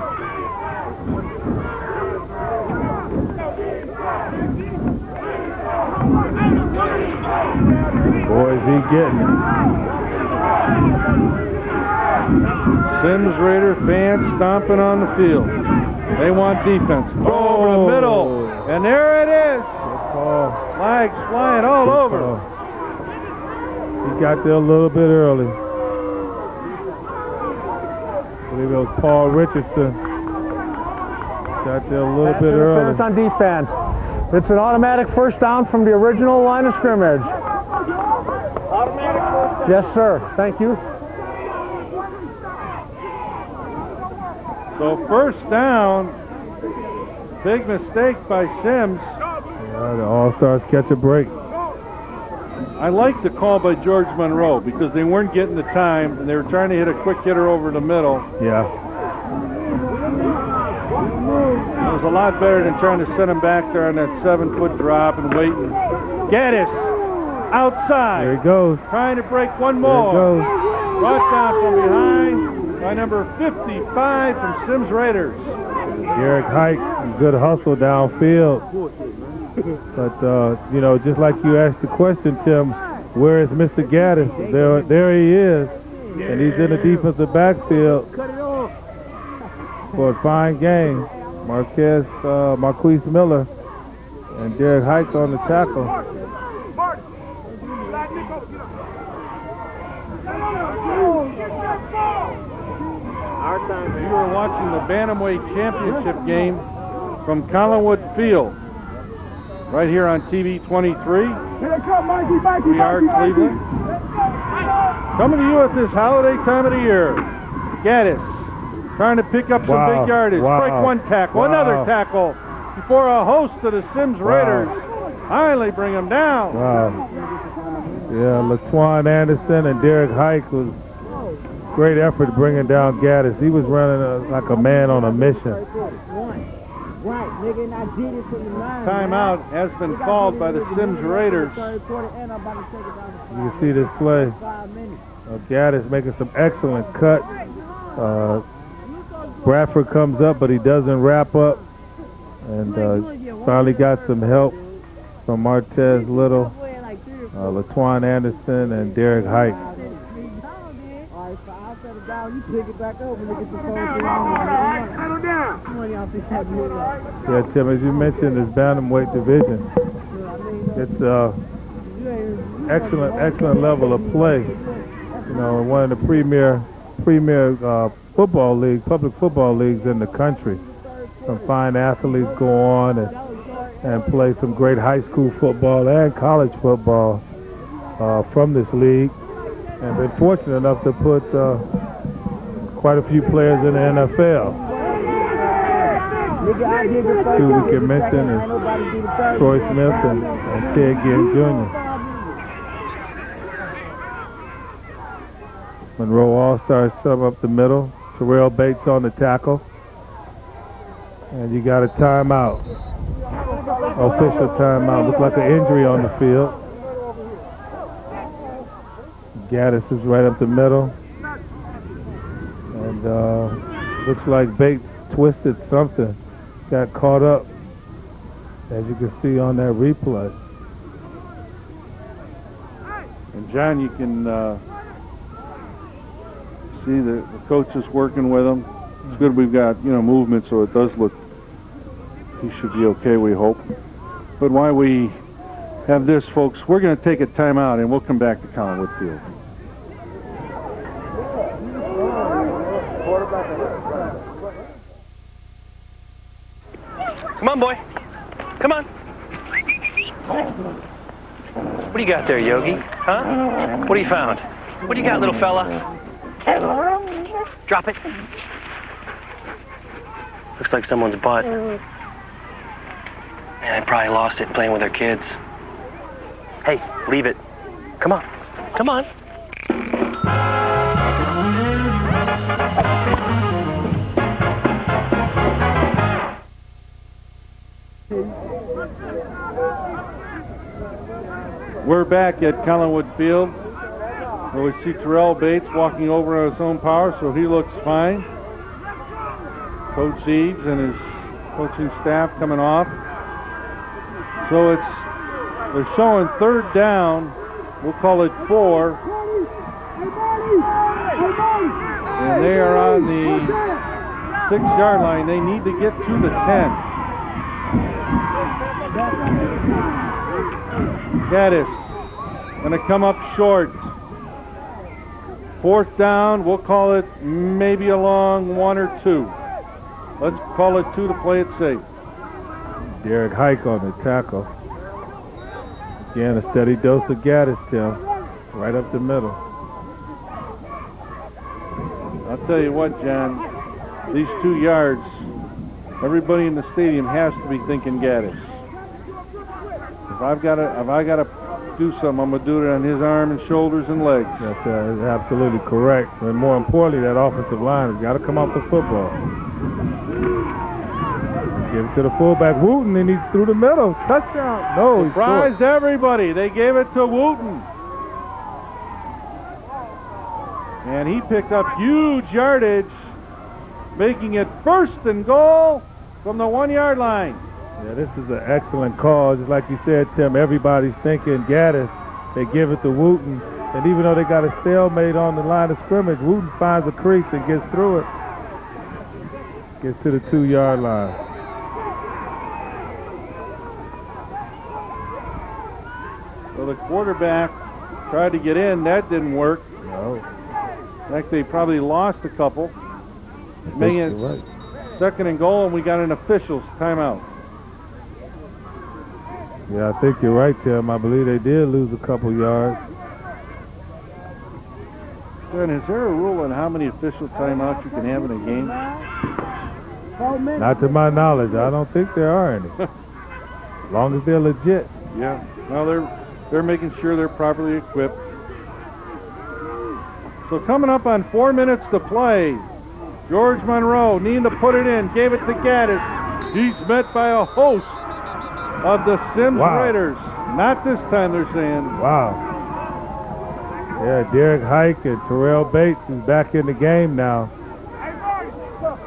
Boy, is he getting it. Sims Raider fans stomping on the field. They want defense. Over the middle. And there it is. Flags flying all over. He got there a little bit early. I believe it was Paul Richardson. Got there a little bit early. Interference on defense. It's an automatic first down from the original line of scrimmage. Automatic first down. Yes, sir. Thank you. So first down, big mistake by Sims. Yeah, the All-Stars catch a break. I like the call by George Monroe because they weren't getting the time and they were trying to hit a quick hitter over the middle. Yeah. It was a lot better than trying to send him back there on that 7-foot drop and waiting. Gaddis outside. There he goes. Trying to break one more. There he goes. Brought down from behind by number 55 from Sims Raiders. Derek Hike, good hustle downfield. But, you know, just like you asked the question, Tim, where is Mr. Gaddis? There he is. And he's in the defensive backfield for a fine game. Marquise Miller and Derek Hike on the tackle. You were watching the Bantamweight Championship game from Collinwood Field. Right here on TV 23. We are Cleveland. Coming to you at this holiday time of the year. Gaddis trying to pick up some big yardage. Break one tackle, another tackle before a host of the Sims Raiders finally bring him down. Wow. Yeah, LaTwan Anderson and Derek Hike was great effort bringing down Gaddis. He was running like a man on a mission. Timeout has been called by the Sims Raiders. You can see this play. Gaddis making some excellent cuts. Bradford comes up, but he doesn't wrap up. And finally got some help from Martez Little, LaTwan Anderson, and Derek Hike. Yeah, Tim, as you mentioned, this bantamweight division, it's excellent level of play. You know, one of the premier football leagues, public football leagues in the country. Some fine athletes go on and play some great high school football and college football from this league, and been fortunate enough to put quite a few players in the NFL. Two we can mention is Troy Smith and Ted Ginn Jr. Monroe All-Stars sub up the middle. Terrell Bates on the tackle. And you got a timeout. Official timeout. Looks like an injury on the field. Gaddis is right up the middle. And looks like Bates twisted something. Got caught up, as you can see on that replay. And John, you can see the coach is working with him. It's good we've got, you know, movement, so it does look he should be okay, we hope. But while we have this, folks, we're going to take a timeout and we'll come back to Collinwood Field. Come on, boy. Come on. What do you got there, Yogi? Huh? What do you found? What do you got, little fella? Drop it. Looks like someone's butt. Man, they probably lost it playing with their kids. Hey, leave it. Come on. Come on. We're back at Collinwood Field, where we see Terrell Bates walking over on his own power, so he looks fine. Coach Eaves and his coaching staff coming off. So they're showing third down. We'll call it 4. And they are on the 6-yard line. They need to get to the 10. Gaddis going to come up short. 4th down, we'll call it maybe a long 1 or 2. Let's call it 2 to play it safe. Derek Hike on the tackle. Again, a steady dose of Gaddis, Tim. Right up the middle. I'll tell you what, John. these 2 yards, everybody in the stadium has to be thinking Gaddis. If I gotta do something, I'm gonna do it on his arm and shoulders and legs. That's absolutely correct. And more importantly, that offensive line has got to come off the football. Give it to the fullback, Wooten, and he's through the middle. Touchdown. No, surprised everybody. They gave it to Wooten. And he picked up huge yardage, making it 1st and goal from the 1-yard line. Yeah, this is an excellent call. Just like you said, Tim, everybody's thinking Gaddis. They give it to Wooten. And even though they got a stalemate on the line of scrimmage, Wooten finds a crease and gets through it. Gets to the 2-yard line. So the quarterback tried to get in. That didn't work. No. In fact, they probably lost a couple. Making it right. 2nd and goal, and we got an official's timeout. Yeah, I think you're right, Tim. I believe they did lose a couple yards. Ben, is there a rule on how many official timeouts you can have in a game? Not to my knowledge. I don't think there are any. As long as they're legit. Yeah. Well, they're making sure they're properly equipped. So coming up on 4 minutes to play, George Monroe needing to put it in, gave it to Gaddis. He's met by a host of the Sims Raiders. Not this time, they're saying. Wow. Yeah, Derek Hike and Terrell Bates is back in the game now.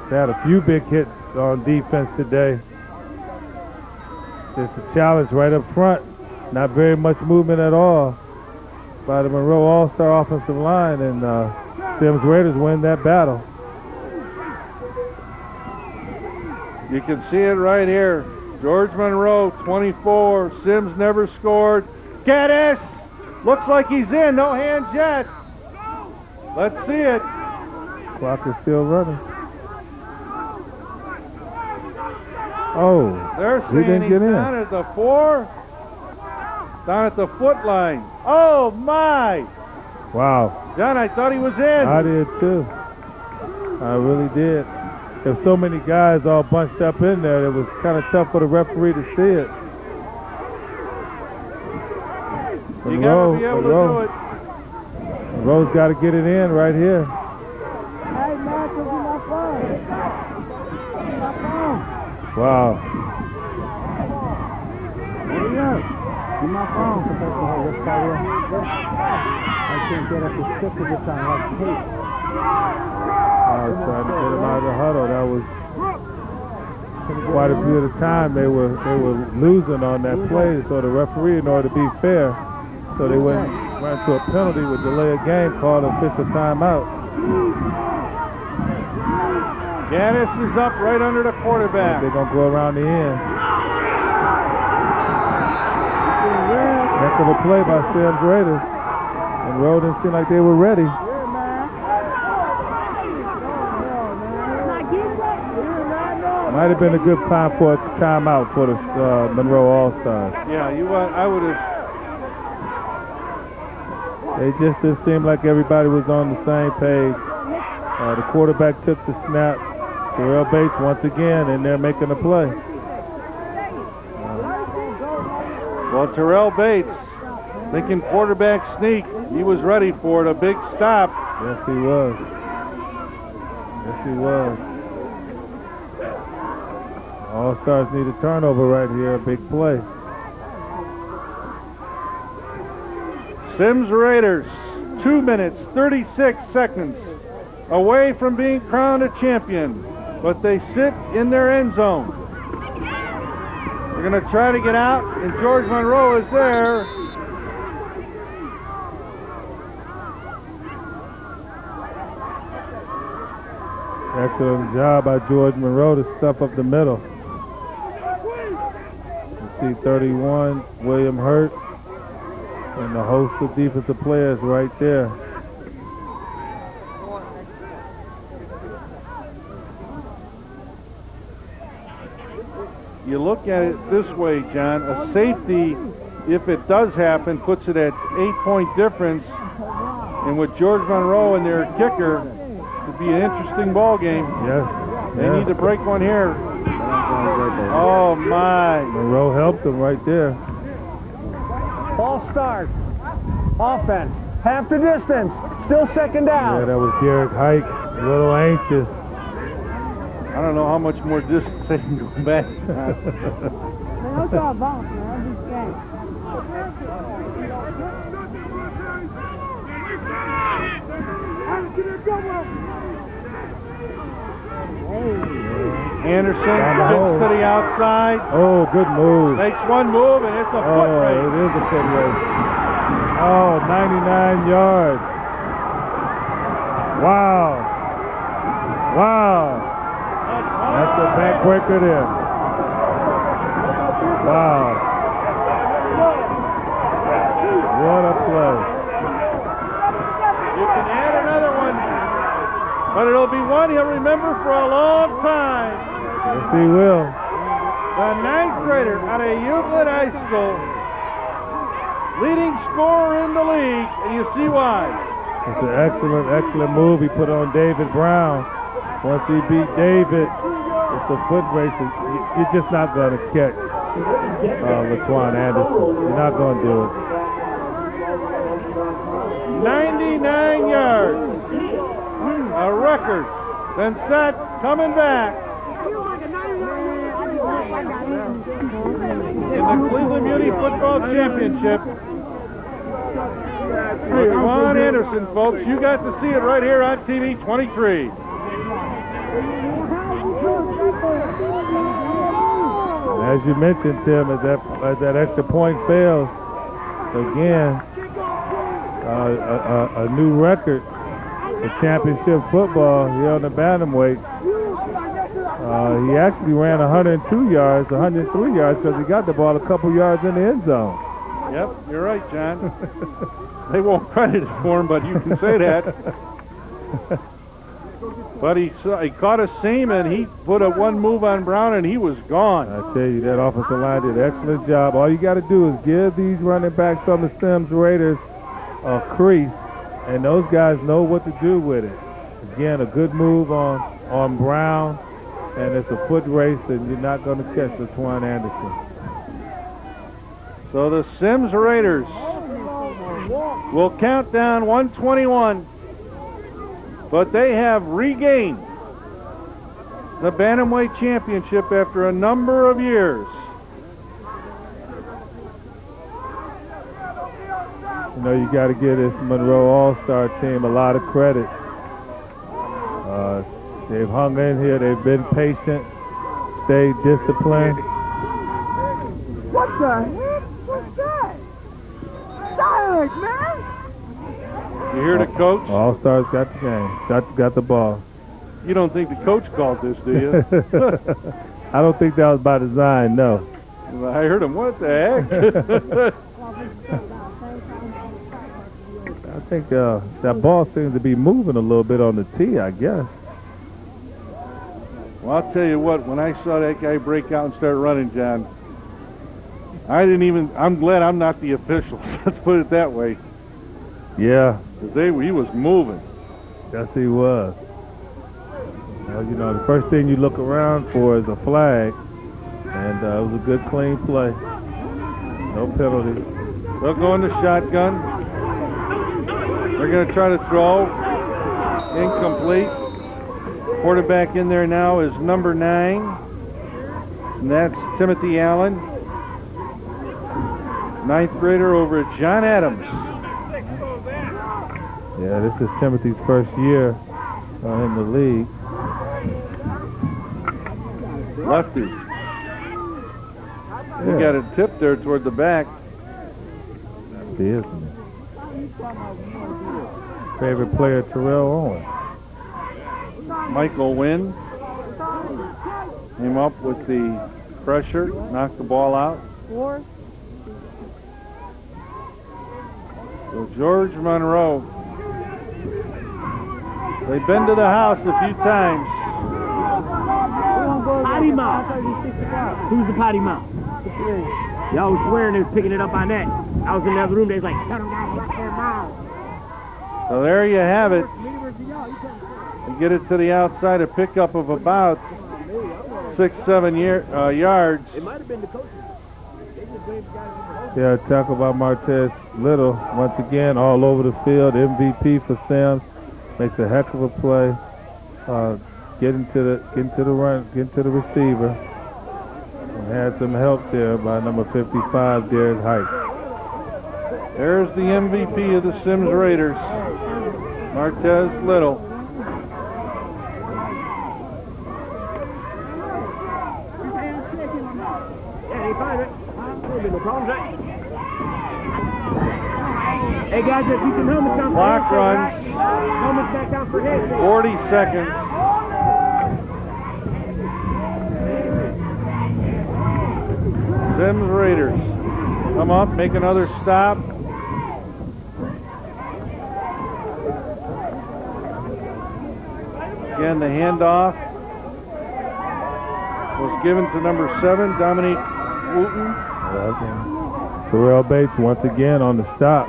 They had a few big hits on defense today. Just a challenge right up front. Not very much movement at all by the Monroe All-Star offensive line, and Sims Raiders win that battle. You can see it right here. George Monroe, 24. Sims never scored. Gaddis! Looks like he's in. No hands yet. Let's see it. Clock is still running. Oh, they're he saying didn't he's get in. down at the 4. Down at the foot line. Oh, my. Wow. John, I thought he was in. I did, too. I really did. There's so many guys all bunched up in there, it was kind of tough for the referee to see it. You got to be able to do it. Monroe's got to get it in right here. Hey, man, give me my phone. My phone. Wow. Hurry up. Give my phone. I can't get up as quick as it's on like tape. I was trying to get him out of the huddle. That was quite a bit of time. They were losing on that play, so the referee, in order to be fair, so they went right to a penalty with delay of game, called official timeout. Gaddis is up right under the quarterback. They're going to go around the end. Heck of a play by Sims Raiders. And Monroe didn't seem like they were ready. Might have been a good time for a timeout for the Monroe All-Stars. Yeah, I would have. They just didn't seem like everybody was on the same page. The quarterback took the snap. Terrell Bates once again, and they're making a play. Well, Terrell Bates, thinking quarterback sneak, he was ready for it. A big stop. Yes, he was. Yes, he was. All-Stars need a turnover right here, a big play. Sims Raiders, 2 minutes, 36 seconds away from being crowned a champion, but they sit in their end zone. They're going to try to get out, and George Monroe is there. Excellent job by George Monroe to stuff up the middle. You see 31, William Hurt, and the host of defensive players right there. You look at it this way, John. A safety, if it does happen, puts it at 8-point difference. And with George Monroe and their kicker, it'd be an interesting ball game. Yes, They need to break one here. Oh, my. Monroe helped them right there. Ball start. Offense. Half the distance. Still second down. Yeah, that was Derek Hike. A little anxious. I don't know how much more distance they can go back. Man, don't throw a ball, man. I'll be scared. Anderson spins to the outside. Oh, good move. Makes one move, and it's a foot race. It is a foot race. Oh, 99 yards. Wow. Wow. That's the backbreaker there. Wow. What a play. You can add another one, but it'll be one he'll remember for a long time. Yes, he will. The 9th grader out of Euclid High School, leading scorer in the league, and you see why. It's an excellent move he put on David Brown. Once he beat David, it's a foot race. You're just not going to catch Laquan Anderson. You're not going to do it. 99 yards. A record. Then set, coming back. In the Cleveland Muny Football Championship. Laquan Anderson, folks. You got to see it right here on TV 23. As you mentioned, Tim, as that extra point fails, again, a new record for championship football here on the bantamweight. He actually ran 102 yards, 103 yards, because he got the ball a couple yards in the end zone. Yep, you're right, John. They won't credit it for him, but you can say that. But he caught a seam, and he put a one move on Brown, and he was gone. I tell you, that offensive line did an excellent job. All you got to do is give these running backs from the Sims Raiders a crease, and those guys know what to do with it. Again, a good move on Brown, and it's a foot race, and you're not going to catch Laquan Anderson. So the Sims Raiders will count down 121. But they have regained the Bantamweight Championship after a number of years. You know, you got to give this Monroe All-Star team a lot of credit. They've hung in here. They've been patient, stayed disciplined. What the heck? What's that? Silence, man! You hear the coach? All-Stars got the game, got the ball. You don't think the coach called this, do you? I don't think that was by design, no. I heard him, what the heck? I think that ball seems to be moving a little bit on the tee, I guess. Well, I'll tell you what, when I saw that guy break out and start running, John, I'm glad I'm not the official. Let's put it that way. Yeah. Because he was moving. Yes, he was. Well, you know, the first thing you look around for is a flag, and it was a good, clean play. No penalty. They'll go into shotgun. They're going to try to throw. Incomplete. Quarterback in there now is number 9, and that's Timothy Allen. 9th grader over at John Adams. Yeah, this is Timothy's first year in the league. Lefty. He got it tipped there toward the back. That's it, isn't it? Favorite player, Terrell Owens. Michael Wynn came up with the pressure, knocked the ball out. So George Monroe. They've been to the house a few times. Potty mouth. Who's the potty mouth? Y'all was swearing they was picking it up on that. I was in the other room, they was like, tell them guys to watch their mouth. So there you have it. and get it to the outside, a pickup of about 6-7 yards. It might have been the coaches. Yeah, tackle by Martez Little. Once again, all over the field. MVP for Sims. Makes a heck of a play. Getting to the receiver. And had some help there by number 55, Derek Height. There's the MVP of the Sims Raiders, Martez Little. Hey guys, if you can helmets down for Clock heads, runs. right? Helmets back down for heads. 40 seconds. Sims Raiders come up, make another stop. Again, the handoff was given to number 7, Dominique Wooten. Terrell Bates once again on the stop.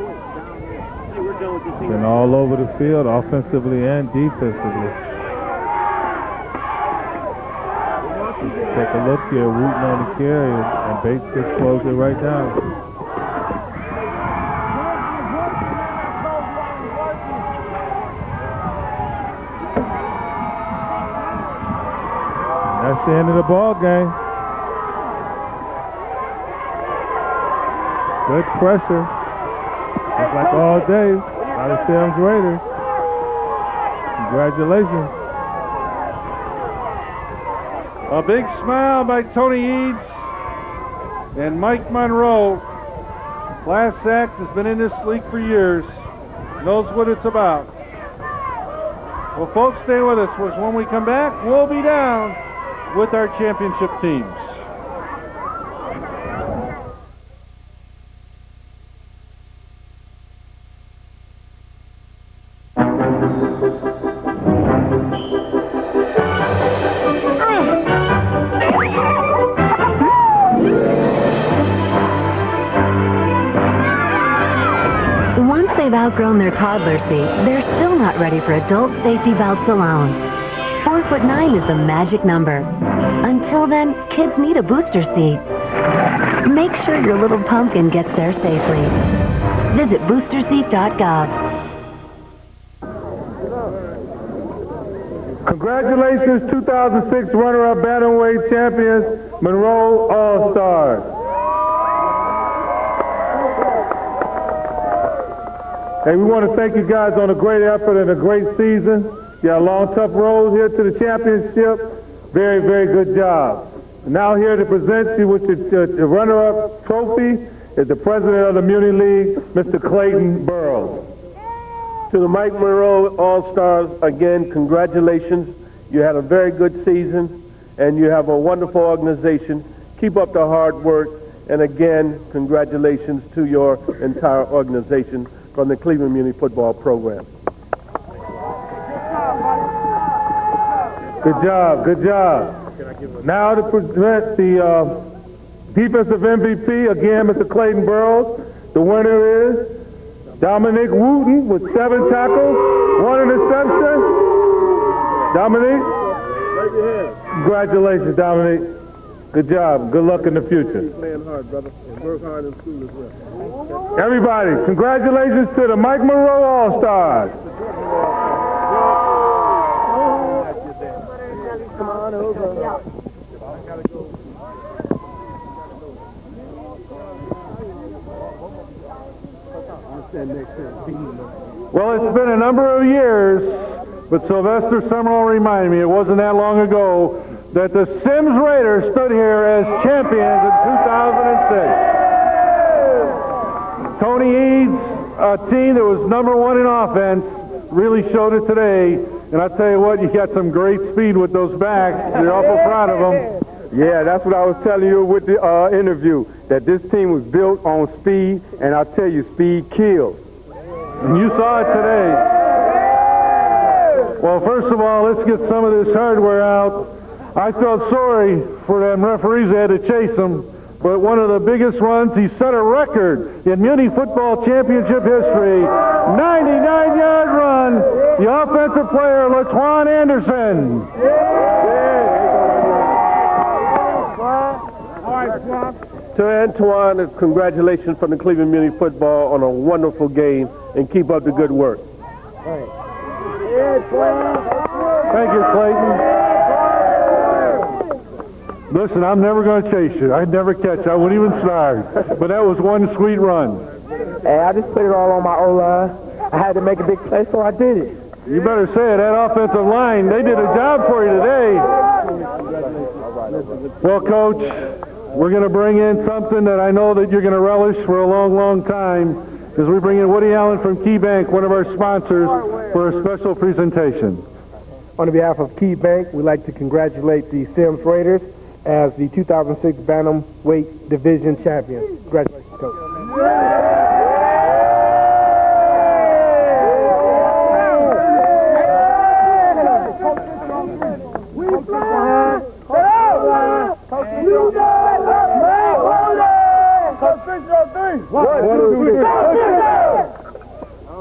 Been all over the field, offensively and defensively. Take a look here, Wooten on the carry, and Bates just closed it right down. That's the end of the ball game. Good pressure. Just like all day by the Sims Raiders. Congratulations. A big smile by Tony Eads and Mike Monroe. Class Act has been in this league for years. Knows what it's about. Well, folks, stay with us. When we come back, we'll be down with our championship teams. Once they've outgrown their toddler seat, they're still not ready for adult safety belts alone. 4'9" is the magic number. Until then, kids need a booster seat. Make sure your little pumpkin gets there safely. Visit boosterseat.gov. Congratulations, 2006 runner-up bantamweight champions, Monroe All-Stars. Hey, we want to thank you guys on a great effort and a great season. You got a long, tough road here to the championship. Very, very good job. Now here to present you with the runner-up trophy is the president of the Muny League, Mr. Clayton Burrows. To the Mike Monroe All-Stars, again, congratulations. You had a very good season, and you have a wonderful organization. Keep up the hard work, and again, congratulations to your entire organization from the Cleveland Muny football program. Good job, good job. Now to present the defensive MVP, again, Mr. Clayton Burrows. The winner is Dominique Wooten with 7 tackles, 1 interception. Dominique, congratulations, Dominique. Good job. Good luck in the future. Keep playing hard, brother, and work hard in school as well. Everybody, congratulations to the Mike Monroe All-Stars. Come on over. Well, it's been a number of years, but Sylvester Summerall reminded me it wasn't that long ago that the Sims Raiders stood here as champions in 2006. Tony Eads, a team that was #1 in offense, really showed it today. And I tell you what, you got some great speed with those backs. You're awful proud of them. Yeah, that's what I was telling you with the interview, that this team was built on speed, and I tell you, speed kills. And you saw it today. Well, first of all, let's get some of this hardware out. I felt sorry for them referees that had to chase them. but one of the biggest runs. He set a record in Muny football championship history. 99-yard run. The offensive player, LaTuan Anderson. To Antoine, congratulations from the Cleveland Muny football on a wonderful game, and keep up the good work. Thank you, Clayton. Listen, I'm never going to chase you. I'd never catch you. I wouldn't even start. But that was one sweet run. Hey, I just put it all on my O-line. I had to make a big play, so I did it. You better say it. That offensive line, they did a job for you today. Well, Coach, we're going to bring in something that I know that you're going to relish for a long, long time, as we bring in Woody Allen from Key Bank, one of our sponsors, for a special presentation. On behalf of Key Bank, we'd like to congratulate the Sims Raiders as the 2006 Bantamweight Division champions. Congratulations, Coach.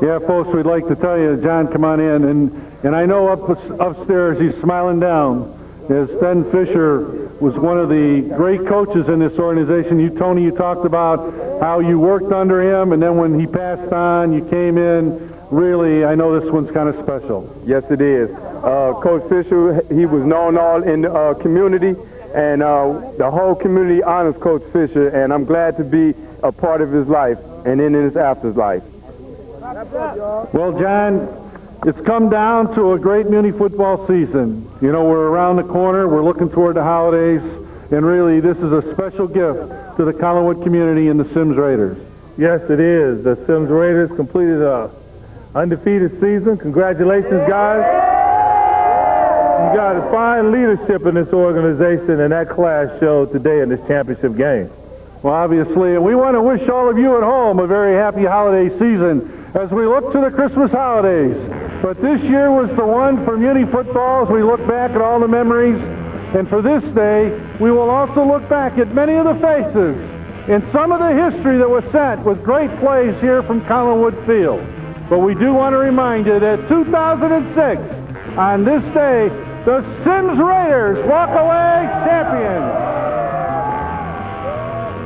Yeah, folks, we'd like to tell you, John, come on in, and I know upstairs he's smiling down, as Sten Fisher was one of the great coaches in this organization. Tony, you talked about how you worked under him, and then when he passed on, you came in. Really, I know this one's kind of special. Yes, it is. Coach Fisher, he was known all in the community, and the whole community honors Coach Fisher, and I'm glad to be a part of his life and in his afterlife. Well, John, it's come down to a great Muny football season. You know, we're around the corner, we're looking toward the holidays, and really this is a special gift to the Collinwood community and the Sims Raiders. Yes, it is. The Sims Raiders completed a undefeated season. Congratulations, guys. You got a fine leadership in this organization, and that class showed today in this championship game. Well, obviously, and we want to wish all of you at home a very happy holiday season as we look to the Christmas holidays. But this year was the one for Muny football as we look back at all the memories. And for this day, we will also look back at many of the faces and some of the history that was set with great plays here from Collinwood Field. But we do want to remind you that 2006, on this day, the Sims Raiders walk away champions.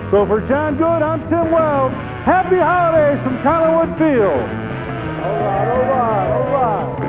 So for John Good, I'm Tim Wells. Happy holidays from Collinwood Field. All right, all right, all right.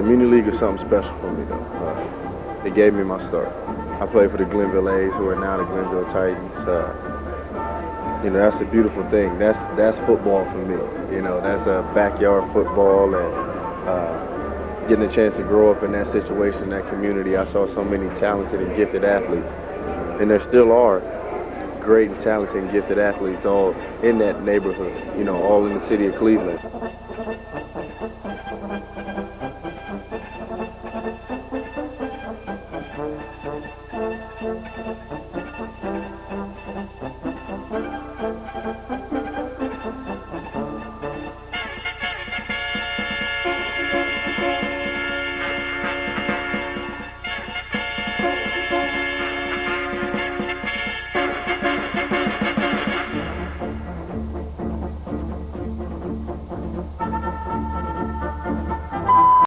The Muni League is something special for me, though. It gave me my start. I played for the Glenville A's, who are now the Glenville Titans. You know, that's a beautiful thing. That's football for me. You know, that's a backyard football, and getting a chance to grow up in that situation, in that community. I saw so many talented and gifted athletes, and there still are great and talented and gifted athletes all in that neighborhood. You know, all in the city of Cleveland.